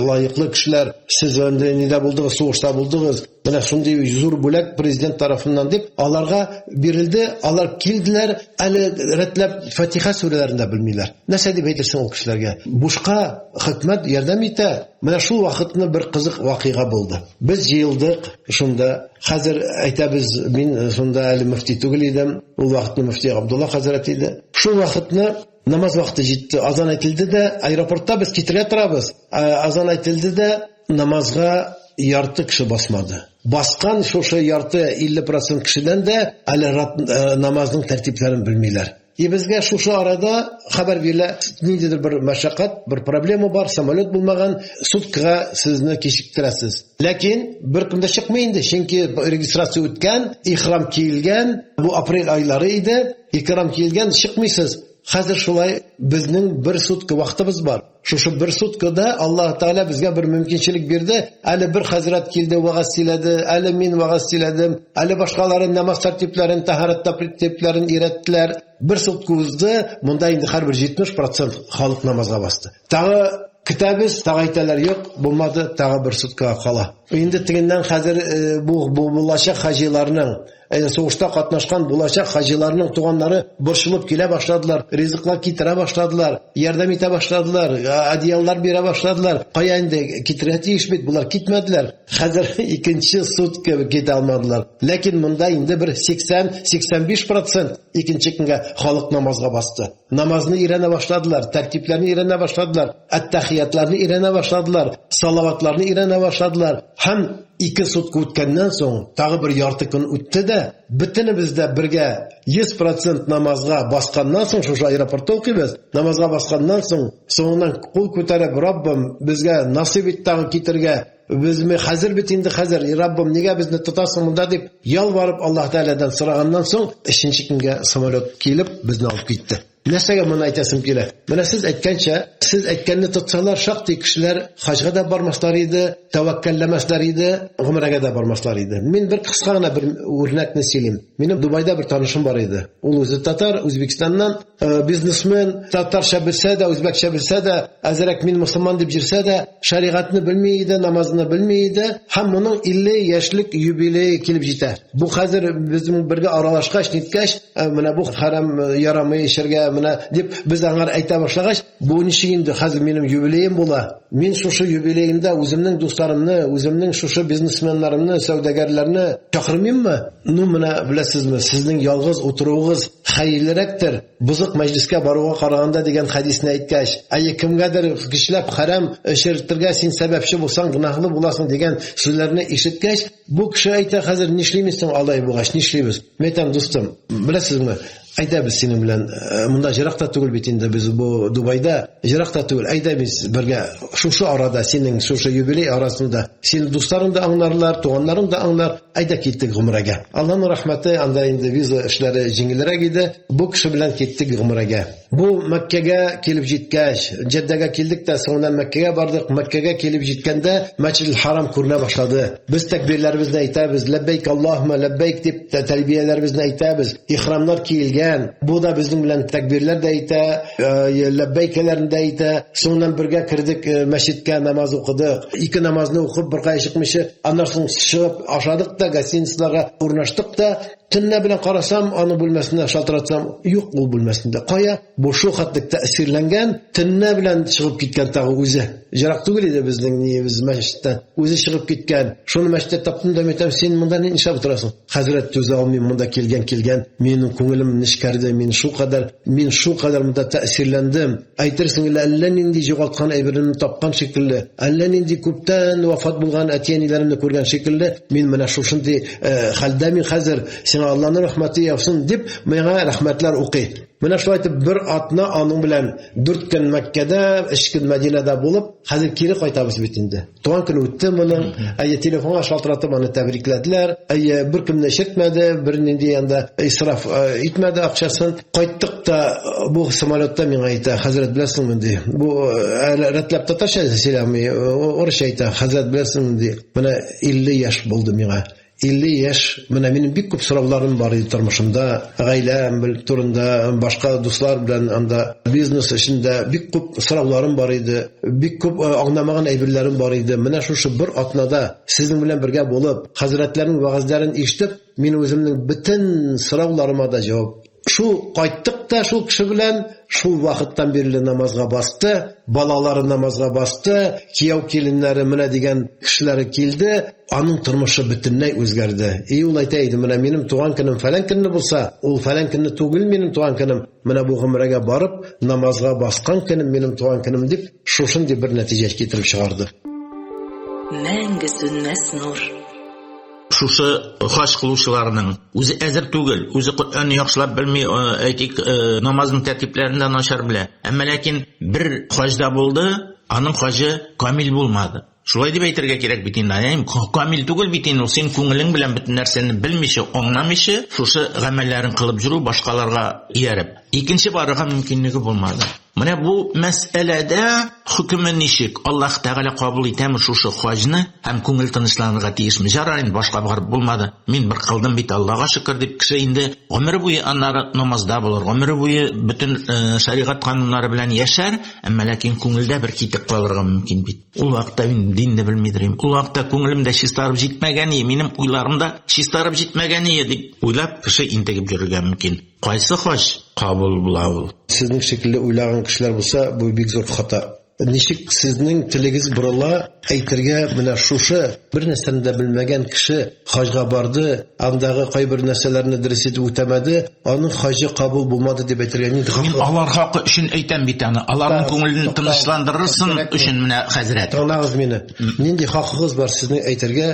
лаеклы кешеләр, сез нидә булдыгыз, сугышта булдыгыз, менә шундый зур бүләк президент тарафыннан дип, аларга бирелде, алар килделәр, әле рәтләп Фатиха сүрәләрен дә белмиләр. Нәрсә дип әйтерсең ул кешеләргә? Бушка хөкүмәт ярдәм итә. Менә шул вакытны бер кызык вакыйга булды. Без җыелдык шунда. Хәзер әйтәбез, мин шунда әле мөфти түгел идем. Ул вакытны мөфти Абдулла хәзрәт иде. Шул вакытны намаз вакыты җитте. Азан әйтелде дә, аэропортта без китергә торабыз. Азан әйтелде дә, намазга ярты кеше басмады. Баскан шушы ярты 50% кешедән дә әле намазның тәртипләрен белмиләр. Безгә шушы арада хәбәр бирелә, ниндидер бер мәшәкать, бер проблема бар, самолет булмаган, суткага сезне кичектерәсез. Ләкин бер кемдә чыкмый инде, чөнки регистрация үткән, ихрам килгән, бу апрель айлары иде, ихрам килгән, чыкмыйсыз. Хәзер шулай безнең бер сутка вакытыбыз бар. Шушы бер суткада Аллаһ Таала безгә бер мөмкинчелек бирде. Әле бер хәзрәт килде, вагаз сөйләде, әле мин вагаз сөйләдем, әле башкалары намаз тәртипләрен, тәһарәт тәртипләрен өйрәттеләр. Бер сутка узды, монда инде һәрбер 70% халык намазга басты. Тагы китабыз тагайталар юк, булмады, тагы бер суткага кала. Инде тегеннән хәзер бу булачак хаҗиларның сугышта катнашкан булачак хаҗиларның туганнары борчылып килә башладылар, ризыклар китерә башладылар, ярдәм итә башладылар, адияллар бирә башладылар. Кая инде китерә тиеш бит, булар китмәделәр. Хәзер икенче сутка китә алмадылар. Ләкин монда инде бер 80-85% икенче көнгә халык намазга басты. Намазны өйрәнә башладылар, тәртипләрне өйрәнә башладылар, әттәхиятларны өйрәнә башладылар, салаватларны өйрәнә башладылар. Һәм 2 сутка үткәннән соң тагы бер ярты көн үтте дә, бөтенебез дә бергә 100% намазга басканнан соң, шушы аэропортта укыйбыз, намазга басканнан соң, соңыннан кул күтәреп, Раббым, безгә насыйп ит тагы китергә, безне хәзер бит инде хәзер, Раббым, нигә безне тотасың монда дип ялварып Аллаһ Тәгаләдән сораганнан соң, 3нче көнгә самолет килеп безне алып китте. Нәрсәгә моны әйтәсем килә? Менә сез әйткәнчә, сез әйткәнне тотсалар, шактый кешеләр хаҗга да бармаслар иде, тәвәккәлләмәсләр иде, гомрәгә дә бармаслар иде. Мин бер кыска гына бер үрнәкне сөйлим. Минем Дубайда бер танышым бар иде. Ул үзе татар, Үзбекстаннан, бизнесмен, татарча белсә дә, үзбәкчә белсә дә, әзрәк мин мусламан дип җирсә дә, шәригатьне белми иде, намазны белми иде, һәм моның 50 яшьлек юбилее килеп җитә. Бу хәзер безнең бергә аралашкач, ниткәч, менә бу харам ярамый эшәргә менә дип без аңар әйтә башлагач, бу ничек инде хәзер минем юбилеем була. Мин шушы юбилеемдә үземнең дусларымны, үземнең шушы бизнесменнарымны, сәүдәгәрләрне чакырмыйммы? Ну менә беләсезме, сезнең ялгыз утыруыгыз хәерлерәктер. Бузык мәҗлескә баруга караганда дигән хәдисне әйткәч, кемгәдер кишләп харам эшертергә син сәбәпче булсаң, гынахлы буласың дигән сүзләрне ишеткәч, бу кеше әйтә, хәзер нишлимисең алай булгач, нишлибез? Мәйтәм дустым, беләсезме? Әйдәбез синең белән, монда җиракта түгел бит инде, без бу Дубайда җиракта түгел, әйдәбез бергә шушы арада, синең шушы юбилей арасында, син дусларың да аңларлар, туганнарың да аңлар, әйдә киттек гомрәгә. Аллаһның рәхмәте, анда инде виза эшләре җиңелрәк иде, бу кеше белән киттек гомрәгә. Бу Мәккәгә килеп җиткәч, Җәддәгә килдек тә, соңыннан Мәккәгә бардык. Мәккәгә килеп җиткәндә Мәсҗидел Харам күренә башлады. Без тәкбирләребезне әйтәбез, ләббәйк Аллаһумма ләббәйк дип тәлбияләребезне әйтәбез. Ихрамнар килгән. Бу да безнең белән тәкбирләр дә әйтә, ләббәйкәләрне дә әйтә. Соңыннан бергә кирдек мәсҗидкә, намаз укыдык. 2 намазны укып бер чыкмыйча, аннан соң чыгып ашадык та, гостиницаларга урнаштык та. Төнне белән карасам, аны бүлмәсенә шалтыратсам, юк ул бүлмәсендә. Кая? Бу шу хәтлек тәэсирләнгән, төнне белән чыгып киткән тагы үзе. Җирак түгел иде безнең нибез мәчеттә. Үзе чыгып киткән. Шуны мәчеттә таптым да әйтәм, син монда ни эшләп торасың? Хәзрәт түзә алмыйм, монда килгән. Минем күңелем нишкәрде, мин шу кадәр монда тәэсирләндем. Әйтерсең, әллә нинди җугалткан әйберне тапкан шикелле, әллә нинди күптән вафат булган әтиәниләремне күргән шикелле, мин менә шушындый хәлдә мин хәзер Миңа Аллаһның рәхмәте яусын дип, миңа рәхмәтләр укый. Менә шулай итеп бер атна аның белән 4 көн Мәккәдә, 3 көн Мәдинәдә булып, хәзер кире кайтабыз бит инде. Туган көн үтте моның, телефонга шалтыратып аны тәбрикләделәр. Бер кемне шертмәде, бер нинди анда исраф итмәде акчасын. Кайттык та бу самолетта миңа әйтә, хәзрәт беләсеңме ди. Бу рәтләп татарча сөйләми, орысча әйтә, хәзрәт беләсеңме ди. Менә 50 яшь булды миңа. 50 яшь, менә минем бик күп сорауларым бар иде тормышымда, гаиләм турында, башка дуслар белән анда бизнес эшендә бик күп сорауларым бар иде, бик күп аңламаган әйберләрем бар иде. Менә шушы бер атнада сезнең белән бергә булып, хәзрәтләрнең вәгазьләрен ишетеп, мин үземнең бөтен сорауларыма да җавап. Шул кайттык та шул кеше белән, шул вакыттан бирле намазга басты, балалары намазга басты, кияү киленнәре менә дигән кешеләре килде, аның тормышы бөтенләй үзгәрде. Ул әйтә иде, менә минем туган көнем фәлән көнне булса, ул фәлән көнне түгел минем туган көнем, менә бу гомергә барып, намазга баскан көнем минем туган көнем дип, шушындый бер нәтиҗә китереп чыгарды. Мәңге сөннәс нур. Шушы хаҗ кылучыларның үзе әзер түгел, үзе Кур'анны яхшылап белми, әйтик, намазның тәртипләрендә начар белә. Әмма ләкин бер хаҗда булды, аның хаҗы камил булмады. Шулай дип әйтергә кирәк бит инде. Камил түгел бит инде, син күңелең белән бөтен нәрсәне белмичә, аңламыйча, шушы гамәлләрен кылып жүрү, башкаларга ияреп. Икенче барырга мөмкинлеге булмады. Менә бу мәсьәләдә хөкеме ничек? Аллаһ Тәгалә кабул итәме шушы хаҗны һәм күңел тынычланырга тиешме? Жарар инде, башка барып булмады. Мин бер кылдым бит, Аллаһга шөкер дип, кеше инде гомере буе аннары намазда булыр, гомере буе бөтен шәригать кануннары белән яшәр, әмма ләкин күңелдә бер китеп калырга мөмкин бит. Ул вакытта мин динне белмидем. Ул вакытта күңелемдә чистарып җитмәгән иде, минем уйларымда чистарып җитмәгән иде дип уйлап, кеше интегеп йөрергә мөмкин. Кайсы хаҗ кабул була ул? Сезнең шикелле уйлаган кешеләр булса, бу бик зур хата. Ничек сезнең телегез бурыла әйтергә, менә шушы бер нәрсәне дә белмәгән кеше хаҗга барды, андагы кайбер нәрсәләрне дөрес итеп үтәмәде, аның хаҗы кабул булмады дип әйтергә ни дигән? Мин алар хакы өчен әйтәм бит аны. Аларның күңелен тынычландырырсың өчен менә хәзрәт. Тыңлагыз мине. Нинди хакыгыз бар сезнең әйтергә,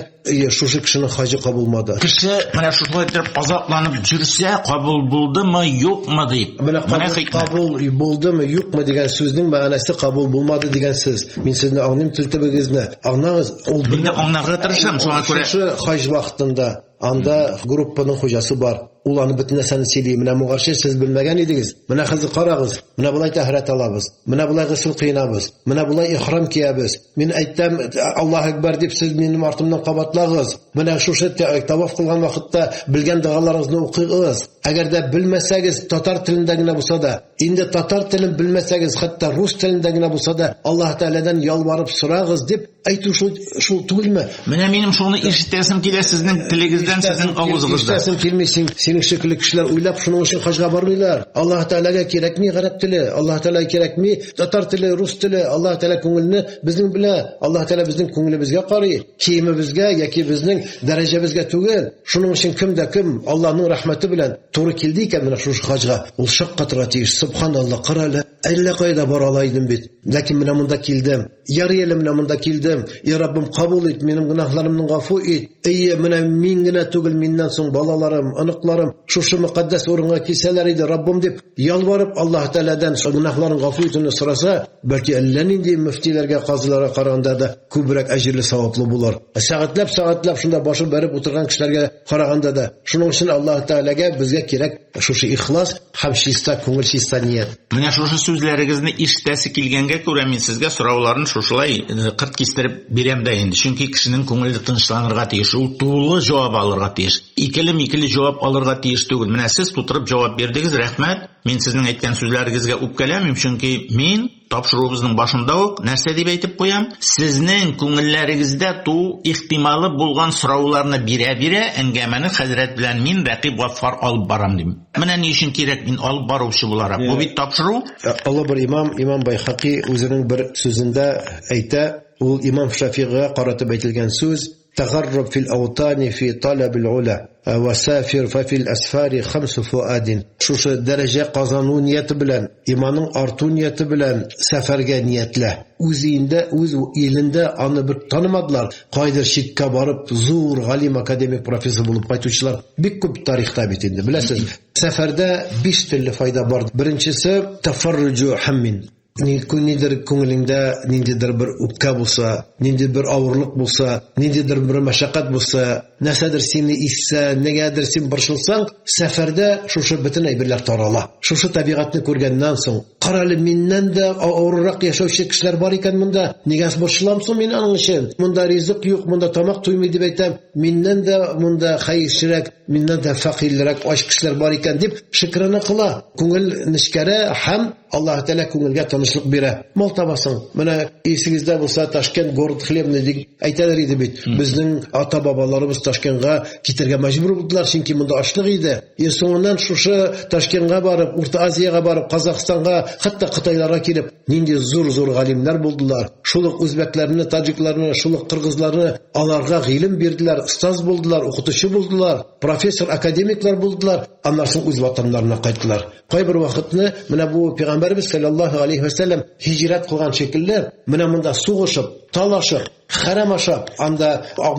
шушы кешенең хаҗы кабул булмады? Кеше менә шулай итеп азапланып жүрсә, кабул булдымы, юкмы дип. Менә кабул булдымы, юкмы дигән сүзнең мәгънәсе кабул булмады дигән сүз. Мин сезне аңлыйм, телтебегезне. Аңлагыз, ул мине аңларга тырышам, шуңа күрә. Шушы хаҗ вакытында анда группаның хуҗасы бар. Ул аны бөтен нәрсәне сөйли. Менә моңарчы сез белмәгән идегез. Менә хәзер карагыз. Менә булай тәһарәт алабыз. Менә булай гысыл кыйнабыз. Менә булай ихрам киябез. Мин әйттем, Аллаһу акбар дип сез минем артымнан кабатлагыз. Менә шушы таваф кылган вакытта белгән дуаларыгызны укыгыз. Әгәр дә белмәсәгез, татар телендә генә булса да, инде татар телен белмәсәгез, хәтта рус телендә генә булса да, Аллаһ Тәгаләдән ялварып сорагыз дип әйтү шул түгелме? Менә минем шуны ишетәсем килә сезнең телегездән, сезнең авызыгыздан. Ишетәсем килми, синең шикелле кешеләр уйлап шуның өчен хаҗга бармыйлар. Аллаһ Тәгаләгә кирәкми гарәп теле, Аллаһ Тәгаләгә кирәкми татар теле, рус теле. Аллаһ Тәгалә күңелне безнең белә. Аллаһ Тәгалә безнең күңелебезгә карый, киемебезгә яки безнең дәрәҗәбезгә түгел. Шуның өчен кемдә кем Аллаһның рәхмәте белән туры килде икән менә шушы хаҗга. Ул шаккатырга тиеш. Субханаллах, карале. Әллә кайда бара алайдым бит. Ләкин менә монда килдем. Ярый әле менә монда килдем. Я Раббым, кабул ит, минем гөнаһларымны гафу ит. Менә мин генә түгел, миннән соң балаларым, аныкларым шушы мөкаддәс урынга килсәләр иде, Раббым дип ялварып Аллаһ Тәгаләдән гөнаһларын гафу итүне сораса, бәлки әллә нинди мөфтиләргә, казыларга караганда да күбрәк әҗрле саваплы булыр. Сәгатьләп шунда башы бәреп утырган кешеләргә караганда да. Шуның өчен Аллаһ Тәгаләгә безгә кирәк шушы ихлас һәм чиста күңел, чиста ният. Менә шушы сүзләрегезне ишетәсе килгәнгә күрә мин сезгә сорауларны шушылай кырт кистереп бирәм дә инде. Чөнки кешенең күңеле тынычланырга тиеш, ул тулы җавап алырга тиеш. Икеле җавап алырга тиеш түгел. Менә сез тутырып җавап бирдегез, рәхмәт. Мин сезнең әйткән сүзләрегезгә үпкәләмим, чөнки мин тапшыруыбызның башында ук нәрсә дип әйтеп куям? Сезнең күңелләрегездә туу ихтималы булган сорауларны бирә-бирә әңгәмәне хәзрәт белән мин Рәкиб Гаффар алып барам дим. Менә ни өчен кирәк мин алып баручы буларак? Бу бит тапшыру. Алла бер имам Байхақи үзенең бер сүзендә әйтә, ул имам Шафигыга каратып әйтелгән сүз: "Тагharrub fil awtani fi talab al-ula, وسافر ففي الأسفار خمس فؤاد. Şuşa derece kazanuu niyeti bilen, imanın artu niyeti bilen seferge niyetle. Üzeyinde, öz ilinde anı bir tanımadılar. Kaydır şikke barıp zur, galim, akademik profesör bulup kaytuşlar. Bir küp tarihte bitindi. Bilesiniz, seferde 5 türlü fayda vardı. Birincisi, teferrucu hammin. Nidir ko'nglingda nindidir bir o'pka bo'lsa, nindidir bir og'irlik bo'lsa, nindidir bir mashaqqat bo'lsa, nasadir seni issa, negadir sen birshilsang, safarda shusha butun ayblar tarala. Shusha tabiatni ko'rgandan so'ng, qarali mendan-da og'irroq yashovchi kishilar bor ekan bunda. Nega boshlamsin men aning uchun? Bunda rizq yo'q, bunda tomoq to'ymaydi deb aytam. Mendan-da bunda xayrchiroq, mendan-da faqirroq osh kishilar bor ekan deb shukrona qila. Ko'ngil nishkara ham Alloh taolo ko'ngilga tinchlik bera. Mol tabasin. Mana esingizda bo'lsa Toshkent город хлебный aytalar edi bit. Bizning ota bobolarimiz Toshkentga ketirga majbur bo'ldilar, chunki bunda ochlik edi. So'ngan shusha Toshkentga borib, O'rta Osiyoga borib, Qozog'istonga, hatto Xitoylarga kelib, nindi zo'r g'alimlar bo'ldilar. Shuluq o'zbeklarni, tojiklarni, shuluq qirg'izlarni alarga ilm berdilar, ustoz bo'ldilar, o'qituvchi bo'ldilar, professor, akademiklar bo'ldilar. Andan so'ng o'z vatanlarına qaytdilar. Qay bir vaqtni mana bu Peygamberimiz sallallohu alayhi va sallam hijrat qilgan shekilli mana bunda sug'ishib, talashib, haramashib, anda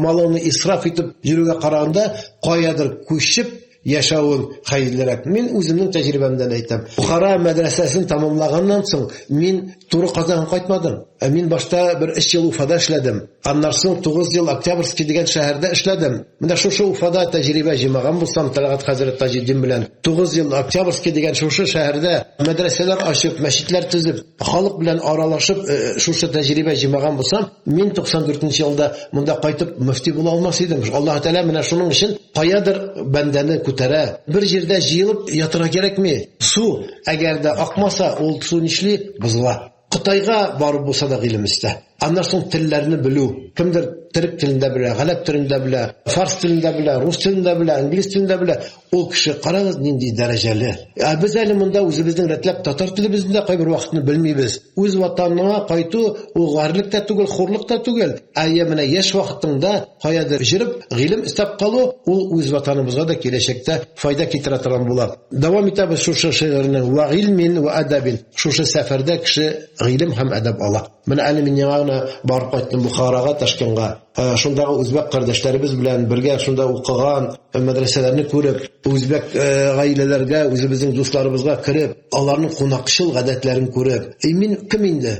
malini isrof etib yurga qaraganda qoyadir ko'chib yashawing xayrliroq. Men o'zimning tajribamdan aytam. Buxoro madrasasini tamomlagandan so'ng men to'g'ri Qozonga qaytmadim. Men boshda bir 3 yil Ufada ishladim. Andan so'ng 9 yil Oktyabrskiy degan shaharda ishladim. Mana shu Ufada tajriba jemagan bo'lsam, Talg'at Hazrat Tajiddin bilan 9 yil Oktyabrskiy degan shu shaharda madrasalar ochib, masjidlar tuzib, xalq bilan aralashib, shu tajriba jemagan bo'lsam, men 94-yilda bunda qaytib mufti bo'la olmas edim. Alloh taolo mana shuning uchun qoyadir bandani ko'tara, bir yerda jiyilib yotira kerakmi? Suv agarda oqmasa, ol suv nishli buzila. Xitoyga borib bo'lsa da ilmimizda. Andan so'ng tillarni bilu. Kimdir Türk tilida bilan, g'alab tilida bilan, fars tilida bilan, rus tilida bilan, ingliz tilida bilan o kishi qarag'iz nindi darajali. Biz hali bunda o'zimizning ratlab tatar tilimizda qay bir vaqtni bilmaymiz. O'z vataniga qaytu u g'arlikda tugul, xo'rlikda tugul. Ayya mana yosh vaqtingda qoyadir jirib, ilm istab qolu, u o'z vatanimizga da kelajakda foyda keltiradigan bo'ladi. Davom etamiz shu she'rni va ilmin va adabin. Shu safarda kishi ilm ham adab ola. Mana ali men yana borib qaytdim Buxoroga, Toshkentga. Shundagi o'zbek qardoshlarimiz bilan birga shunda o'qigan madrasalarni ko'rib, o'zbek oilalarga, o'zimizning do'stlarimizga kirib, ularning qonaqishil odatlarini ko'rib, men kim endi?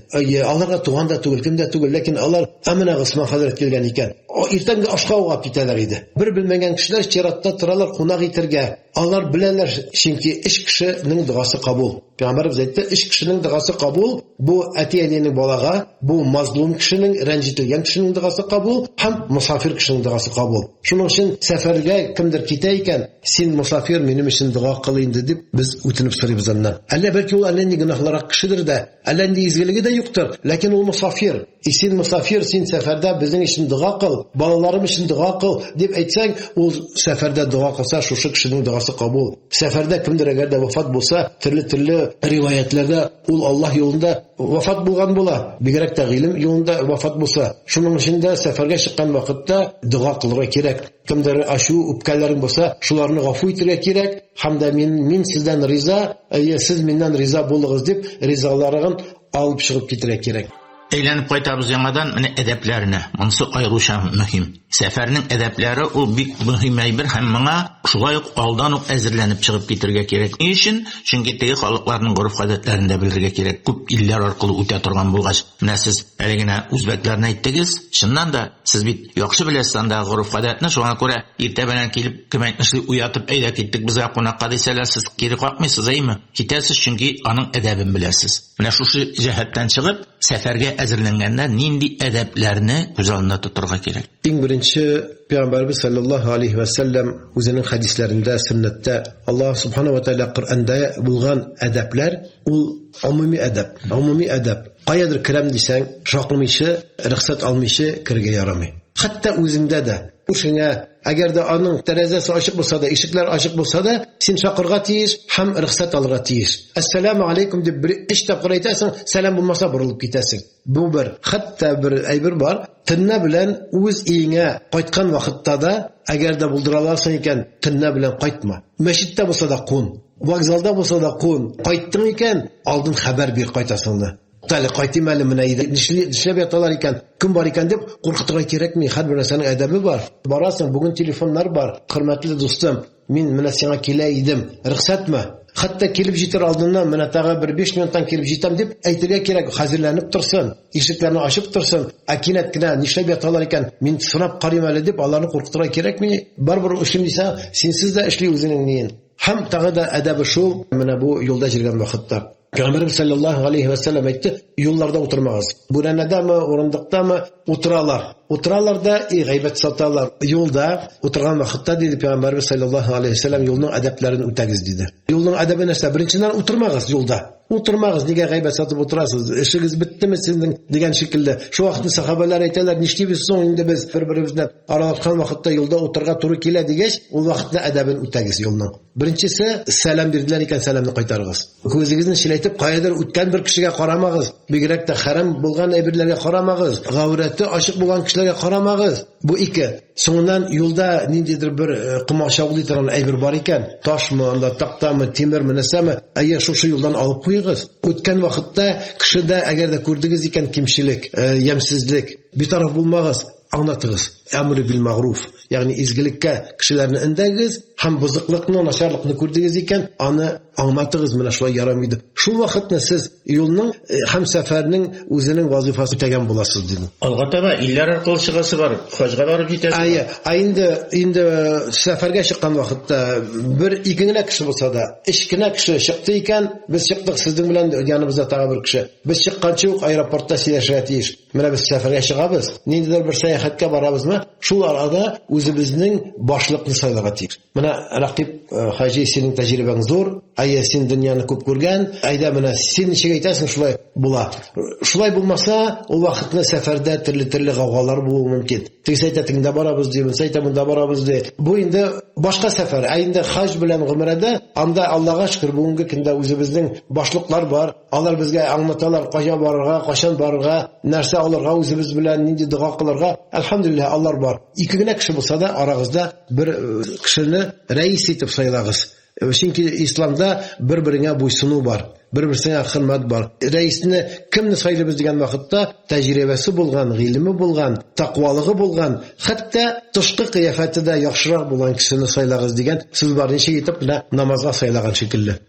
Ularga tug'anda tugul, kimda tugul, lekin ular Amina Usmon Hazrat kelgan ekan. Ertangi oshqa o'g'ab ketalar edi. Bir bilmagan kishilar cheratda turalar qonaq etirga. Ular bilanlar, chunki ish kishining duosi qabul. Payg'ambarimiz aytdi, ish kishining duosi qabul, bu atiyanining bolaga, bu mazlum kishining, ranjitilgan kishining duosi qabul, ham musafir kishining duosi qabul. Shuning uchun safarga kimdir ketaykan, sen musafir menim uchun duo qiling deb biz o'tinib so'raymiz undan. Alla balki u Allahning gunohlari kishidir-da, Allahning izgiligi de yo'qdir, lekin u musafir. Sen musafir, sen safarda bizning uchun duo qil, bolalarim uchun duo qil deb aytsang, u safarda duo qilsa, shu kishining duosi qabul. Safarda kimdir agarda vafot bo'lsa, turli rivoyatlarda u Alloh yo'lida vafot bo'lgan bo'lar. Bigarakda ilm yo'lida vafot bo'lsa, shuning uchun da safarga chiqqan vaqtda duo qilishga kerak. Kimdir ashu o'pkalaring bo'lsa, shularni g'afu etirga kerak. Hamda men sizdan rizo, siz mendan rizo bo'ling'iz deb rizolarini olib chiqib ketira kerak. Aylanib qaytamiz yangadan mana adablarni. Bunisi ayıruşan mühim. Seferning adablari u bik mühim bir hammanga shulay oldan uq azirlanib chiqib ketirga kerak. Ne için? Chunki tegi xalqlarning urf-odatlarini bilirga kerak. Ko'p illar orqali o'ta turgan bo'lg'ach. Mana siz haligina o'zbeklarni aytdingiz. Shundan da siz bit yaxshi bilasiz anda urf-odatni, shunga ko'ra erta bilan kelib kim aytmishli uyatib ayda ketdik bizga qonaqqa desalar siz keri qo'ymaysiz, aymi? Ketasiz chunki aning adabini bilasiz. Mana shu jihatdan chiqib safarga hazırlanganda nindi adablarni ko'z oldida tuturga kerak. Eng birinchi Peygamberimiz sallallohu alayhi va sallam o'zining hadislarida, sunnatda Alloh subhanahu va taolo Qur'onda bo'lgan adablar u umumiy adab. Qayerdir kiram desang, shoqilmishi, ruxsat olmishi kirga yaramay. Хәтта үзеңдә дә. Күршеңә, әгәр дә аның тәрәзәсе ачык булса да, ишекләр ачык булса да, син шакырга тиеш һәм рөхсәт алырга тиеш. Ассаламу алейкум дип бер эш тапкыр әйтәсең, сәлам булмаса борылып китәсең. Бу бер. Хәтта бер әйбер бар. Төнне белән үз өеңә кайткан вакытта да, әгәр дә булдыраларсың икән, төнне белән кайтма. Мәчеттә булса да кун, вокзалда булса да кун. Кайттың икән, алдын хәбәр бир кайтасыңны. Тәле кайтым әле менә иде. Нишләп яталар икән? Кем бар икән дип куркытырга кирәкми. Һәр берсенең әдәбе бар. Барасың, бүген телефоннар бар. Хөрмәтле дустым, мин менә сиңа килә идем. Рөхсәтме? Хәтта килеп җитер алдыннан менә тагы бер 5 минуттан килеп җитәм дип әйтергә кирәк. Хәзерләнеп торсын, ишекләрне ачып торсын. Кинәт кенә нишләп яталар икән? Мин сынап карыйм әле дип аларны куркытырга кирәкми. Барбыр эшлим дисә, синсез дә эшли үзенең ниен. Һәм тагы да әдәбе шул, менә бу юлда җиргән вакытта. Пәйгамбер саллаллаһу алейхи ва саллям әйтте, юлларда утырмагыз. Бүрәнәдәме, урындыктамы утыралар. Утыралар да гайбәт саталар. Юлда утырган вакытта диде Пәйгамбер саллаллаһу алейхи ва саллям юлның әдәпләрен үтәгез диде. Юлның әдәбе нәрсә? Беренчедән утырмагыз юлда. Утырмагыз, нигә гайбәт сатып утырасыз? Эшегез биттеме сезнең дигән шикелле. Шу вакытны сахабалар әйтәләр, нишлибез соң инде без бер-беребезне аралашкан вакытта юлда утырга туры килә дигәч, ул вакытны әдәбен үтәгез юлның. Беренчесе, сәлам бирделәр икән, сәламны кайтарыгыз. Күзегезне шиләйтеп, кайдыр үткән бер кешегә карамагыз. Бигрәк тә хәрам булган әйберләргә карамагыз. Гаврәте ачык булган кешеләргә карамагыз. Бу ике. Соңыннан юлда ниндидер бер кымачаулый торган әйбер бар икән, ташмы, анда тактамы, тимерме, нәрсәме, әйе шушы юлдан алып куйгыз. Үткән вакытта кешедә әгәр дә күрдегез икән кимчелек, ямсызлык, битараф булмагыз, аңлатыгыз. Әмрү бил магруф, ягъни изгелеккә кешеләрне өндәгез, һәм бузыклыкны, начарлыкны күрдегез икән, аны аңлатыгыз, менә шулай ярамыйды. Шул вакытны сез юлның һәм сәфәрнең үзенең вазифасын үтәгән буласыз диде. Алга таба илләр аркылы чыгасы бар, хаҗга барып җитәсез. Инде сәфәргә чыккан вакытта бер ике генә кеше булса да, 3 генә кеше чыкты икән, без чыктык сезнең белән яныбызда тагы бер кеше. Без чыкканчы ук аэропортта сөйләшергә тиеш. Менә без сәфәргә чыгабыз. Ниндидер бер сәяхәткә барабызмы? Шул арада үзебезнең башлыкны сайларга тиеш. Менә рәкыйп хаҗи, синең тәҗрибәң зур, син дөньяны күп күргән, әйдә менә син ничек әйтәсең, шулай була. Шулай булмаса, ул вакытны сәфәрдә төрле гаугалар булуы мөмкин. Тегесе әйтә, тиңдә барабыз ди, әйтә, монда барабыз ди. Бу инде башка сәфәр. Инде хаҗ белән гомрәдә, анда Аллаһка шөкер, бүгенге көндә үзебезнең башлыклар бар. Алар безгә аңлаталар, кая барырга, кашан барырга, нәрсә алырга, үзебез белән нинди дуга кылырга. Әлхәмдүлиллаһ, Аллар бар. Ике генә кеше булса да, арагызда бер кешене рәис итеп сайлагыз. Чөнки исламда бер-береңә буйсыну бар, бер-берсенә хөрмәт бар. Рәисне кемне сайлыйбыз дигән вакытта тәҗрибәсе булган, гыйлеме булган, тақвалыгы булган, хәтта тышкы кыяфәте дә яхшырак булган кешене сайлагыз дигән сүз бар. Ничек итеп намазга сайлаган шикелле.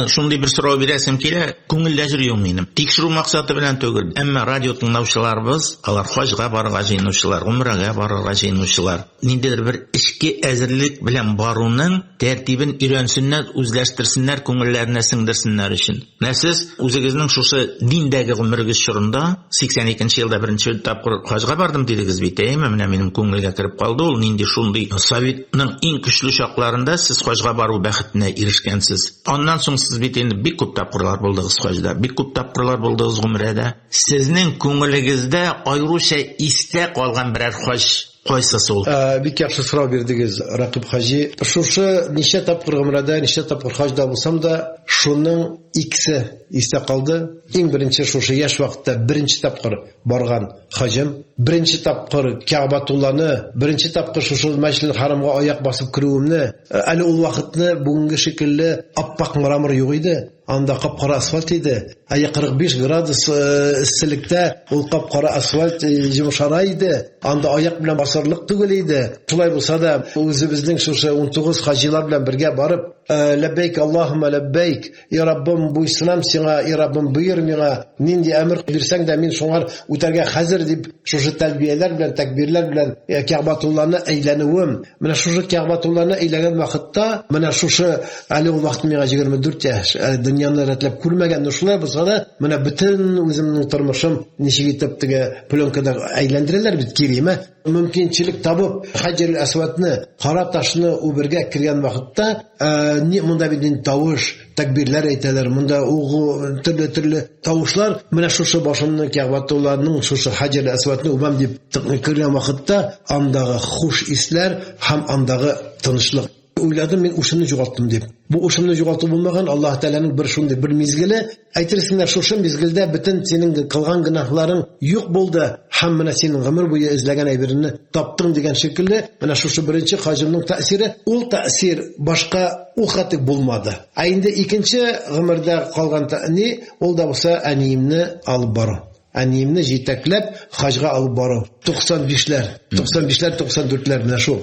Шундый бер сорау бирәсем килә, күңелдә җырлыйм минем. Тикшерү максаты белән түгел, әмма радио тыңлаучыларыбыз, алар хаҗга барырга җыенучылар, умрага барырга җыенучылар, ниндидер бер эчке әзерлек белән баруның тәртибен өйрәнсеннәр, үзләштерсеннәр, күңелләренә сеңдерсеннәр өчен. Сез үзегезнең шушы диндәге гомерегез чорында 82нче елда беренче тапкыр хаҗга бардым дидегез бит, менә минем күңелгә кирип калды ул. Нинди шундый Советның иң көчле чакларында сез хаҗга бару бәхетенә ирешкәнсез. Аннан соң сез бит инде бик күп тапкырлар булдыгыз хаҗда, бик күп тапкырлар булдыгыз гомрәдә. Сезнең күңелегездә аеруча истә калган берәр хаҗ кайсысы ул? Бик яхшы сорау бирдегез, рәкыйп хаҗи. Шушы ничә тапкыр гомрәдә, ничә тапкыр хаҗда булсам да, шуның икесе истә калды. Иң беренче шушы яшь вакытта беренче тапкыр барган хаҗым, беренче тапкыр Кәгъбатулланы, беренче тапкыр шушы Мәчет Харамга аяк басып кирүемне, әле ул вакытны бүгенге шикелле аппак мрамор юк иде. Анда капкара асфальт иде. 45 градус исселектә ул капкара асфальт җимшара иде. Анда аяк белән басарлык түгел иде. Шулай булса да, үзебезнең шушы 19 хаҗилар белән бергә барып, ләббәйк Аллаһумма ләббәйк, я Раббым, буйсынам сиңа, я Раббым, бuyur миңа, нинди әмер бирсәң дә мин шуңар үтәргә хәзер дип, шушы тәлбияләр белән, тәкбирләр белән Кәгъбатулланы әйләнүем. Менә шушы Кәгъбатулланы әйләгән вакытта, менә шушы әле ул вакыт миңа 24 яшь, дөньяны рәтләп күрмәгән, шулай булса да, менә бөтен үземнең тормышым ничек итеп теге пленкада әйләндерәләр бит кириме. Мөмкинчелек табып, Хаҗир-әл-Асвадны, кара ташны убергә кергән вакытта, монда бит тавыш, Takbirler әйтәләр, монда угы төрле тавышлар. Менә шушы башымны Кәгъбәтулланың шушы Хаҗар Асвадны үбәм дип кергән вакытта андагы хуш исләр һәм андагы тынычлык. Уйладым, мен ушымны югалттым дип. Бу ушымны югалту булмаган, Аллаһ Тәгаләнең бер шундый бер мизгеле, әйтерсеңнәр шушы мизгелдә бөтен синең кылган гынаһларың юк булды, һәм менә синең гомер буе эзләгән әйбереңне таптың дигән шикелле, менә шушы беренче хаҗымның тәэсире, ул тәэсир башка ухатык булмады. Ә инде икенче гомердә калган тәни, ул да булса әниемне алып бару. Әниемне җитәкләп хаҗга алып бару. 95ләр, 94ләр менә шул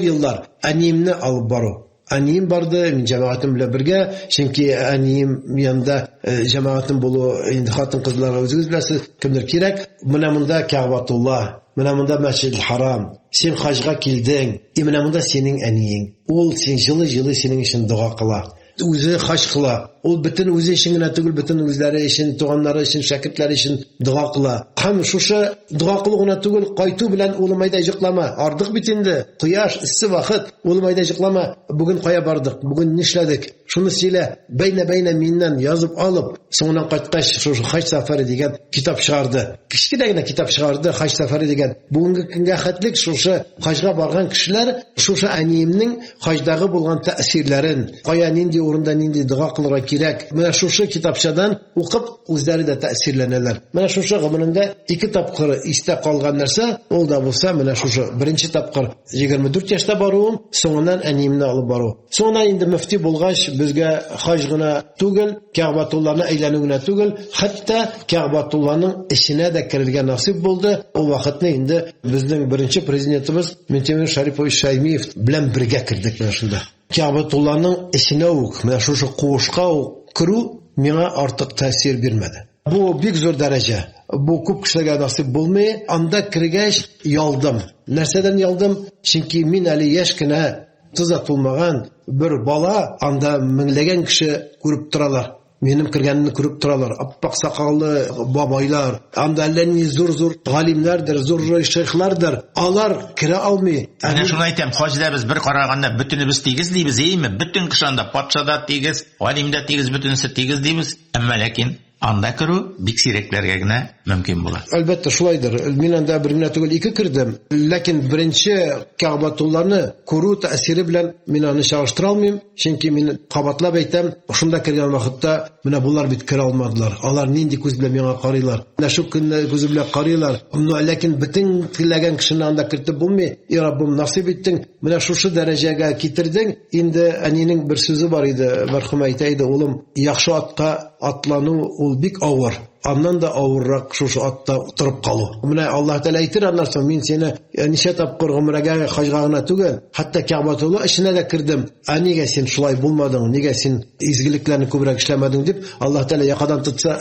еллар әниемне алып бару. Әнием барды, мин җәмәгатем белән бергә, чөнки әнием янында җәмәгатем булу, инде хатын-кызларга үзегез беләсез, кемдер кирәк. Менә монда Кәгъбәтулла, менә монда Мәсҗидел Харам. Син хаҗга килдең, менә монда синең әниең. Ул син җылы синең өчен дуа кыла. Үзе хаҗ кыла. Ул бөтен үзе өчен генә түгел, бөтен үзләре өчен, туганнары өчен, шәкертләре өчен дуа кыла. Һәм шушы дуа кылу гына түгел, кайту белән улым айда җыклама. Ардык бит инде. Кояш, иссе вакыт. Улым айда җыклама. Бүген кая бардык? Бүген нишләдек? Шуны сөйлә. Бәйнә миннән язып алып, соңыннан кайткач шушы хаҗ сәфәре дигән китап чыгарды. Кичкенә генә китап чыгарды, хаҗ сәфәре дигән. Бүгенге көнгә хәтлек шушы хаҗга барган кешеләр шушы әниемнең хаҗдагы булган тәэсирләрен, кая нинди урында нинди дуа кылырга кирәк. Менә шушы китапчадан укып үзләре дә тәэсирләнәләр. Менә шушы гомерендә 2 тапкыр истә калган нәрсә, ул да булса менә шушы беренче тапкыр 24 яшьтә баруым, соңыннан әниемне алып бару. Соңыннан инде мөфти булгач безгә хаҗ гына түгел, Кәгъбәтулланы әйләнү генә түгел, хәтта Кәгъбәтулланың эченә дә керергә насип булды. Ул вакытны инде безнең беренче президентыбыз Минтимер Шарипович Шаймиев белән бергә кирдек менә шунда. Кәгъбәтулланың эченә үк, менә шушы куышка керү миңа артык тәэсир бирмәде. Бу бик зур дәрәҗә. Бу күп кешеләргә насип булмый. Анда кергәч ялдым. Нәрсәдән ялдым? Чөнки мин әле яшь кенә, туза тулмаган бер бала, анда меңләгән кеше күреп торалар. Минем кергәнне күреп торалар. Аппак сакаллы бабайлар, анда әллә ни зур галимнәрдер, зур шейхләрдер. Алар керә алмый. Әнә шуны әйтәм, хаҗда без бер караганда бөтенебез тигез дибез, әйме? Бөтен кеше анда патша да тигез, галим да тигез, бөтенесе тигез дибез. Әмма ләкин анда керү бик сирәкләргә генә мөмкин була. Әлбәттә шулайдыр. Мин анда бер генә түгел 2 кирдем. Ләкин беренче Кәгъбәтулланы күрү тәэсире белән мин аны чагыштыра алмыйм. Чөнки мин кабатлап әйтәм, шунда кергән вакытта менә булар бит керә алмадылар. Алар нинди күз белән миңа карыйлар. Менә шу көнне күз белән карыйлар. Ләкин бөтен теләгән кешене анда кертеп булмый. И Раббым, насыйп иттең. Менә шушы дәрәҗәгә китердең. Инде әнинең бер сүзе бар иде. Мәрхүм әйтә иде, улым, яхшы атка атлану ул бик авыр. Аннан да авыррак шушы атта торып калу. Менә Аллаһ Тәгалә әйтер аннан соң, мин сине ничә тапкыр гомрәгә, хаҗга гына түгел, хәтта Кәгъбәтулла эченә дә кирдем. Нигә син шулай булмадың? Нигә син изгелекләрне күбрәк эшләмәдең дип Аллаһ Тәгалә якадан тотса,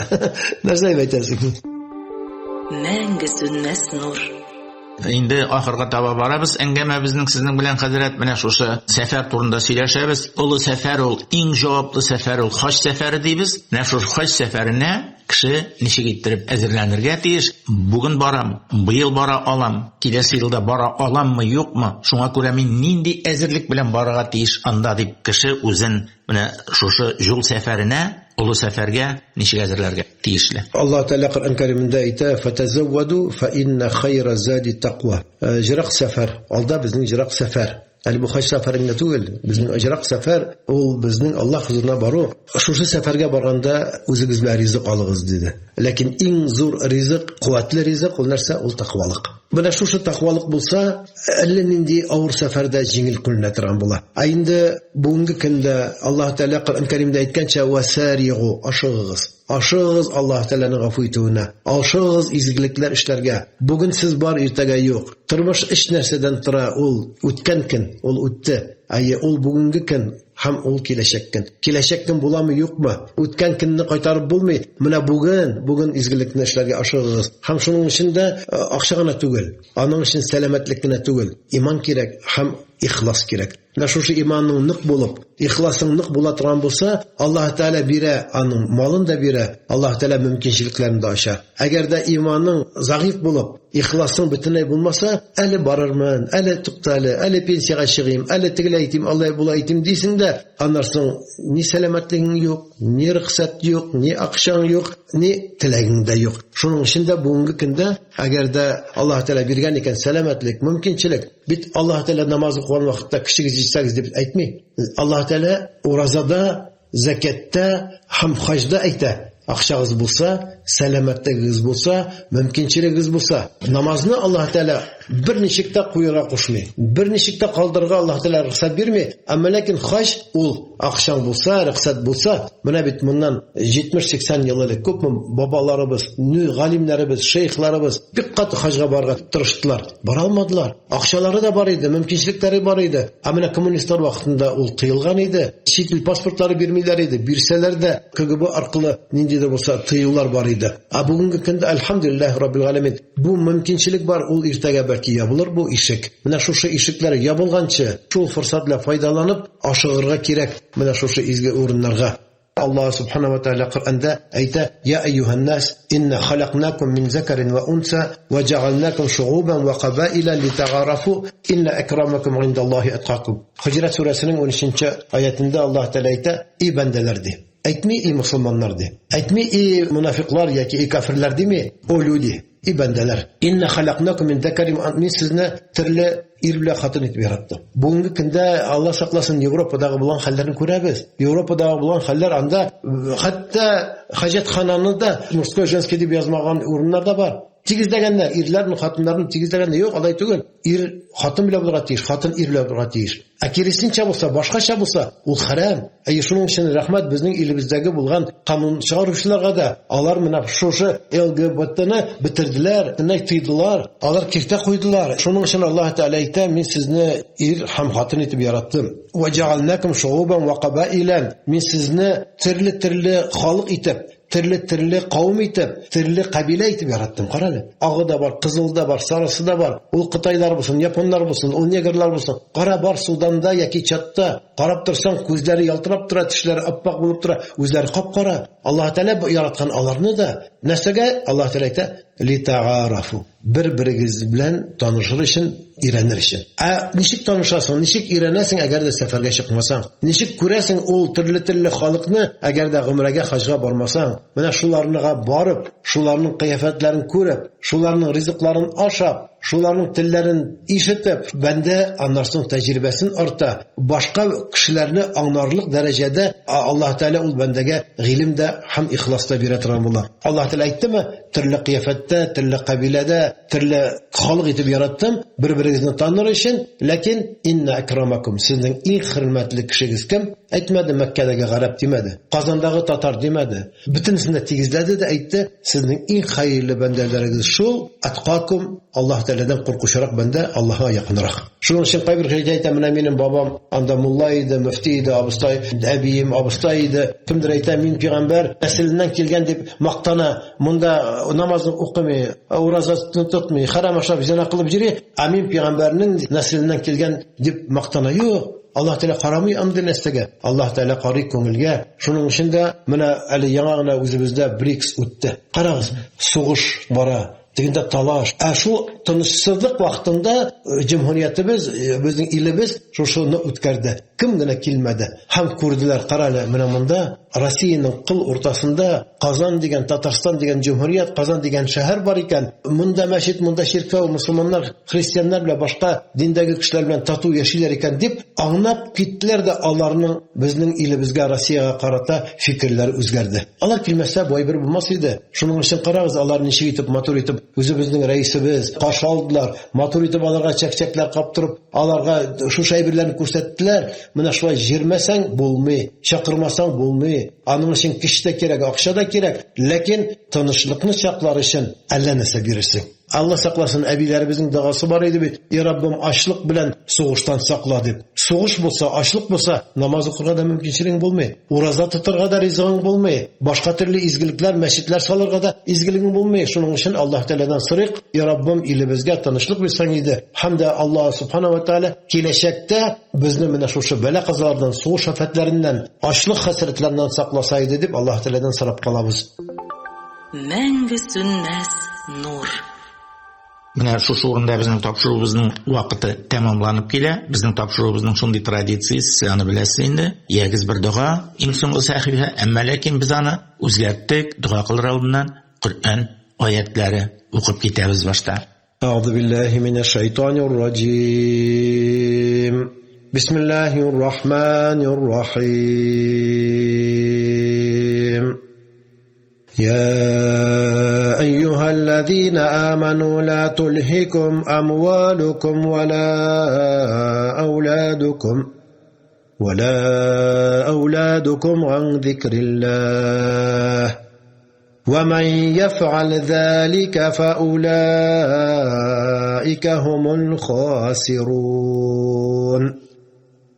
нәрсә әйтәсең? Мәңге сөннәс нур. Инде ахырга таба барабыз. Әңгәмәбезнең сезнең белән хәзрәт менә шушы сәфәр турында сөйләшәбез. Улы сәфәр ул, иң җаваплы сәфәр ул хаҗ сәфәре дибез. Менә шушы хаҗ сәфәренә кеше ничек иттереп әзерләнергә тиеш? Бүген барам, быел бара алам, киләсе елда бара аламмы, юкмы? Шуңа күрә мин нинди әзерлек белән барырга тиеш анда дип кеше үзен менә шушы юл сәфәренә, улы сәфәргә ничек әзерләргә тиешле. Аллаһ Тәгалә Коръән Кәримендә әйтә: "Фатазавваду фа инна хайра зади тaqwa." Җирак сәфәр, алда безнең җирак сәфәр. Әле бу хаҗ сәфәрендә түгел, безнең җирак сәфәр ул безнең Аллаһ хузурына бару. Шушы сәфәргә барганда үзегез белән ризык алыгыз диде. Ләкин иң зур ризык, куәтле ризык ул нәрсә? Ул тақвалык. Менә шушы тақвалык булса, әллә нинди авыр сәфәрдә җиңел күренә торган була. Инде бүгенге көндә Аллаһ Тәгалә Коръән Кәримдә әйткәнчә: "Васаригу", ашыгыз. Ашыгыз Аллаһ Тәгаләнең гафу итүенә. Ашыгыз изгелекләр эшләргә. Бүген сез бар, иртәгә юк. Тормыш эш нәрсәдән тора, ул үткән көн, ул үтте. Ул бүгенге көн һәм ул киләчәк көн. Киләчәк көн буламы, юкмы? Үткән көнне кайтарып булмый. Менә бүген изгелекне эшләргә ашыгыз. Һәм шуның өчен дә акча гына түгел, аның өчен сәламәтлек кенә түгел, иман кирәк һәм ихлас кирәк. Менә шушы иманның нык булып, ихласың нык була торган булса, Аллаһ Тәала бирә, аның малын да бирә, Аллаһ Тәала мөмкинчелекләрен дә ача. Әгәр дә иманың загыйф булып, ихласың бөтенләй булмаса, әле барырмын, әле тукталы, әле пенсияга чыгыйм, әле тегелә әйтим, Аллаһ була әйтим дисең дә, аннарсың ни сәламәтлегең юк, ни рөхсәт юк, ни акчаң юк, ни теләгең дә юк. Шуның өчен дә бүгенге көндә, әгәр дә Аллаһ Тәала биргән икән сәламәтлек, мөмкинчелек, бит Аллаһ Тәала намаз укыган вакытта кичегез җитсәгез дип әйтми. Аллаһ Тәала уразада, закатта һәм хаҗда әйтә. Акчагыз булса, сәламәтлегегез булса, мөмкинчелегегез булса, намазны Аллаһ Тәала бер ничек тә куйырга кушмый. Бер ничек тә калдырырга Аллаһ Тәала рөхсәт бирми. Әмма ләкин хаҗ ул акчаң булса, рөхсәт булса, менә бит моннан 70-80 ел элек күпме бабаларыбыз, галимнәребез, шейхларыбыз бик каты хаҗга барырга тырыштылар. Бара алмадылар. Акчалары да бар иде, мөмкинчелекләре бар иде. Ә менә коммунистлар вакытында ул тыелган иде. Чит ил паспортлары бирмиләр иде. Бирсәләр дә КГБ аркылы ниндидер булса тыюлар бар иде. Ә бүгенге көндә әлхәмдүлиллаһи раббил аламин бу мөмкинчелек бар, ул иртәгә бәлки ябылыр бу ишек. Менә шушы ишекләр ябылганчы, шул форсат белән файдаланып ашыгырга кирәк менә шушы изге урыннарга. Аллаһ субханаһу ва тааля Коръәндә әйтә: "Я әйюһән-нас, инна халакнакум мин закарин ва унса ва джаалнакум шуубан ва кабаила литагарафу, инна акрамакум индаллаһи атқакум." Хуҗрат сүрәсенең 13-нче аятында Аллаһ Тәала әйтә: "И бәндәләр ди. Әйтми и мусламаннар ди. Әйтми и мунафиклар яки и кафирлар дими, о люди, и бәндәләр. Инна халакнакум мин закарин мин сезне төрле ир белән хатын итеп яраттым." Бүгенге көндә Алла сакласын Европадагы булган хәлләрне күрәбез. Европадагы булган хәлләр анда хәтта хаҗатхананы да мужской женский дип язмаган урыннар да бар. Тигезләгәннәр, ирләрне, хатыннарны тигезләгәндә юк, алай түгел. Ир хатын белән булырга тиеш, хатын ир белән булырга тиеш. Ә киресенчә булса, башкача булса, ул харам. Шуның өчен рәхмәт безнең илебездәге булган канун чыгаручыларга да. Алар менә шушы ЛГБТны битерделәр, тыйдылар, алар киртә куйдылар. Шуның өчен Аллаһ Тәала әйтә: "Мин сезне ир һәм хатын итеп яраттым. Ва джаалнакум шуубан ва кабаилан." Мин сезне төрле халык итеп, төрле кавым итеп, төрле кабила итеп яраттым. Карале. Агы да бар, кызыл да бар, сарысы да бар. Ул Кытайлар булсын, японнар булсын, ул негрлар булсын. Кара бар Суданда яки Чатта. Карап торсаң, күзләре ялтырап тора, тешләре аппак булып тора, үзләре кап-кара. Аллаһ Тәала яраткан аларны да нәрсәгә? Аллаһ Тәала әйтә: "Литагарафу." Бер-берегез белән танышыр өчен, өйрәнер өчен. Ничек танышасың, ничек өйрәнәсең әгәр дә сәфәргә чыкмасаң? Ничек күрәсең ул төрле халыкны әгәр дә гомрәгә, хаҗга бармасаң? Менә шуларныга барып, шуларның кыяфәтләрен күреп, шуларның ризыкларын ашап, шуларның телләрен ишетеп, бәндә аннарның тәҗрибәсен арта. Башка кешеләрне аңларлык дәрәҗәдә Аллаһ Тәала ул бәндәгә гыйлем дә һәм ихлас та бирә торган була. Аллаһ Тәала әйттеме? Төрле кыяфәттә, төрле кабиләдә, төрле халык итеп яраттым, бер-берегезне таныр өчен, ләкин инна акрамакум, сезнең иң хөрмәтле кешегез кем? Әйтмәде Мәккәдәге гарәп димәде, Казандагы татар димәде. Бөтенсен дә тигезләде дә әйтте: "Сезнең иң хәерле бәндәләрегез шул, атқакум, Аллаһ Тәаләдән куркучырак бәндә, Аллаһка якынрак." Шуның өчен кайбер хәҗәт әйтә: "Менә минем бабам анда мулла иде, мөфти иде, абыстай, әбием абыстай иде." Кемдер әйтә: "Мин пәйгамбәр нәселеннән килгән" дип мактана. Монда намазны укымый, уразаны тотмый, харам ашап, зина кылып йөри, ә мин пәйгамбәрнең нәселеннән килгән дип мактана. Юк. Аллаһ Тәала карамый андый нәрсәгә. Аллаһ Тәала карый күңелгә. Шуның өчен дә менә әле яңа гына үзебездә БРИКС үтте. Карагыз, сугыш бара. Дигәндә талаш. Шул тынычсызлык вакытында җумһуриятыбыз, безнең илебез шушыны үткәрде. Кем генә килмәде. Һәм күрделәр, каралы, менә монда Россиянең кыл уртасында Казан дигән, Татарстан дигән җумһурият, Казан дигән шәһәр бар икән. Монда мәчет, монда чиркәү, мусламаннар, христианнар белән башка диндәге кешеләр белән тату яшиләр икән дип аңлап киттеләр дә аларның безнең илебезгә, Россиягә карата фикерләр үзгәрде. Алар килмәсә бу әйбер булмас иде. Шуның өчен карагыз, алар ничек итеп матур итеп үзебезнең рәисебез каршы алдылар. Матур итеп аларга чәкчәкләр каптырып, аларга шу әйберләрне күрсәттеләр. Менә шулай җирмәсәң булмый, чакырмасаң булмый. Аның өчен киш тә кирәк, акча да кирәк, ләкин тынычлыкны чаклар өчен әллә нәрсә бирерсең. Allah saqlasın, əbilərimizin duası var idi. Ey Rabbim, açlıq bilən soğuşdan saqla deb. Soğuş bolsa, açlıq bolsa, namaz oqurğa da mümkünçiliğin bolmay. Uraza tuturğa da rizqin bolmay. Başqa türlü izgiliklər, məscidlər salırğa da izgiligin bolmay. Şunun üçün Allah Teala'dan sırıq, ey Rabbim, ilimizə tanışlıq versən idi. Hamda Allah Subhanahu wa Taala keləcəkdə bizni mana shu bala qazalardan, soğuş afətlərindən, açlıq xəsrətlərindən saqlasaydı deb Allah Teala'dan sıraq qalabız. Мәңгі сүннәс нур. Менә шушы урында безнең тапшыруыбызның вакыты тәмамланып килә. Безнең тапшыруыбызның шундый традициясе, аны беләсез инде. Ягыз бер дуга, иң соңгы сәхифә, әмма ләкин без аны үзгәрттек. Дуга кылыр алдыннан Коръән аятлары укып китәбез башта. Аузу биллаһи минәш шайтанир раҗим. Бисмиллаһир рахманир рахим. يا أيها الذين آمنوا لا تلهكم أموالكم ولا أولادكم عن ذكر الله ومن يفعل ذلك فأولئك هم الخاسرون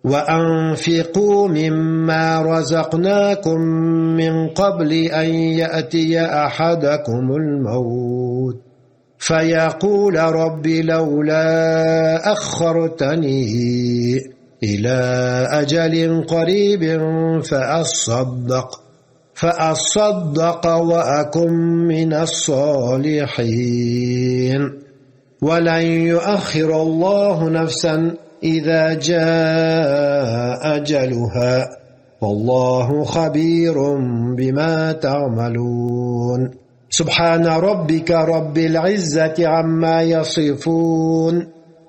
وأنفقوا مما رزقناكم من قبل أن يأتي أحدكم الموت فيقول رب لولا أخرتني إلى أجل قريب فأصدق وأكن من الصالحين ولن يؤخر الله نفسا إذا جاء أجلها والله خبير بما تعملون سبحان ربك رب العزة عما يصفون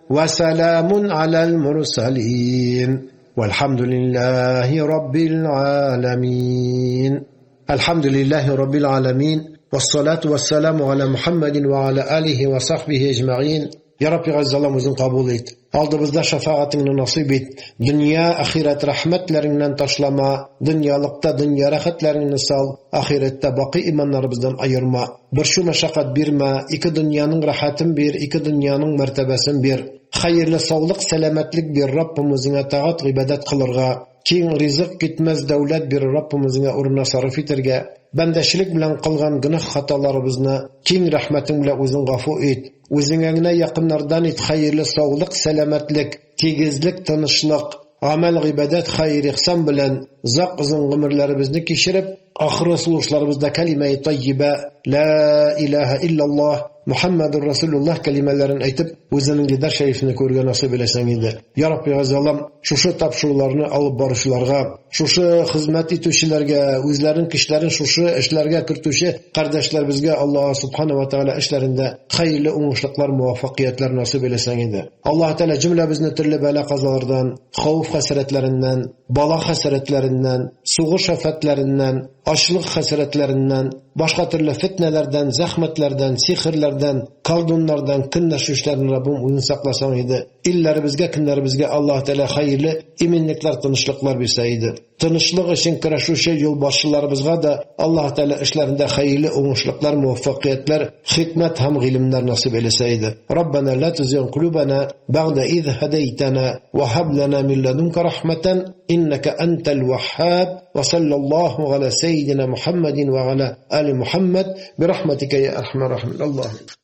وسلام على المرسلين والحمد لله رب العالمين. الحمد لله رب العالمين والصلاة والسلام على محمد وعلى آله وصحبه أجمعين. Ya Rabbi Azzalamızın kabul et. Aldığımızda şefaatini nasip et. Dünya, ahiret rahmetlerinden taşlama. Dünyalıkta dünya rahatlerini sal. Ahirette baki imanlarımızdan ayırma. Bir şu meşakkat birme. İki dünyanın rahatın bir. İki dünyanın mertebesin bir. Hayırlı sağlık, selametlik bir Rabbimizine taat, ibadet kılırga. King rizq gitmez devlet bir Rabbimizine uruna sarf etirge. Bendeşilik bilen kılgan günah hatalarımızına king rahmetin bilen uzun gafu et. Özüňe yakınlardan et hayırlı sağlık, selametlik, tegizlik, tanışlık, amel, ibadet, hayır, ihsan bilen zaq uzun ömürlerimizni geçirip ahir suluşlarımızda kelime-i tayyibe la ilahe illallah Muhammedur Resulullah kelimelerini aytıp özünün gider şerifini körge nasip eylesen idi. Ya Rabbi Azzalam şuşu tapşırılarını alıp barışlarga, şuşu hizmet etüşilerge, özlerin kişilerin şuşu işlerge kırtuşu kardeşlerimizge Allah Subhanahu wa Taala işlerinde hayırlı umuşluklar, muvaffakiyetler nasip eylesen idi. Allah Teala cümlemizni türlü bela kazalardan, havf hasretlerinden, bala hasretlerinden, soğuş afetlerinden, açlık hasretlerinden, başka türlü fitnelerden, zahmetlerden, sihirlerden, kaldunlardan, kınnaşışlardan Rabbim uyun saklasan idi. İllerimizge, kınlarımızge Allah Teala hayırlı iminlikler, tanışlıklar bilseydi. Tanışlık için kıraşuşu yolbaşçılarımızga da Allah Teala işlerinde hayırlı umuşluklar, muvaffakiyetler, hikmet hem ilimler nasip eyleseydi. Rabbena la tuzigh kulubana ba'de iz hedeytena ve hab lana min ledunke rahmeten inneke entel vehhab ve sallallahu ala seyyidina Muhammedin ve ala ali Muhammed bi rahmetike ya erhamer rahimin. Allah'ım.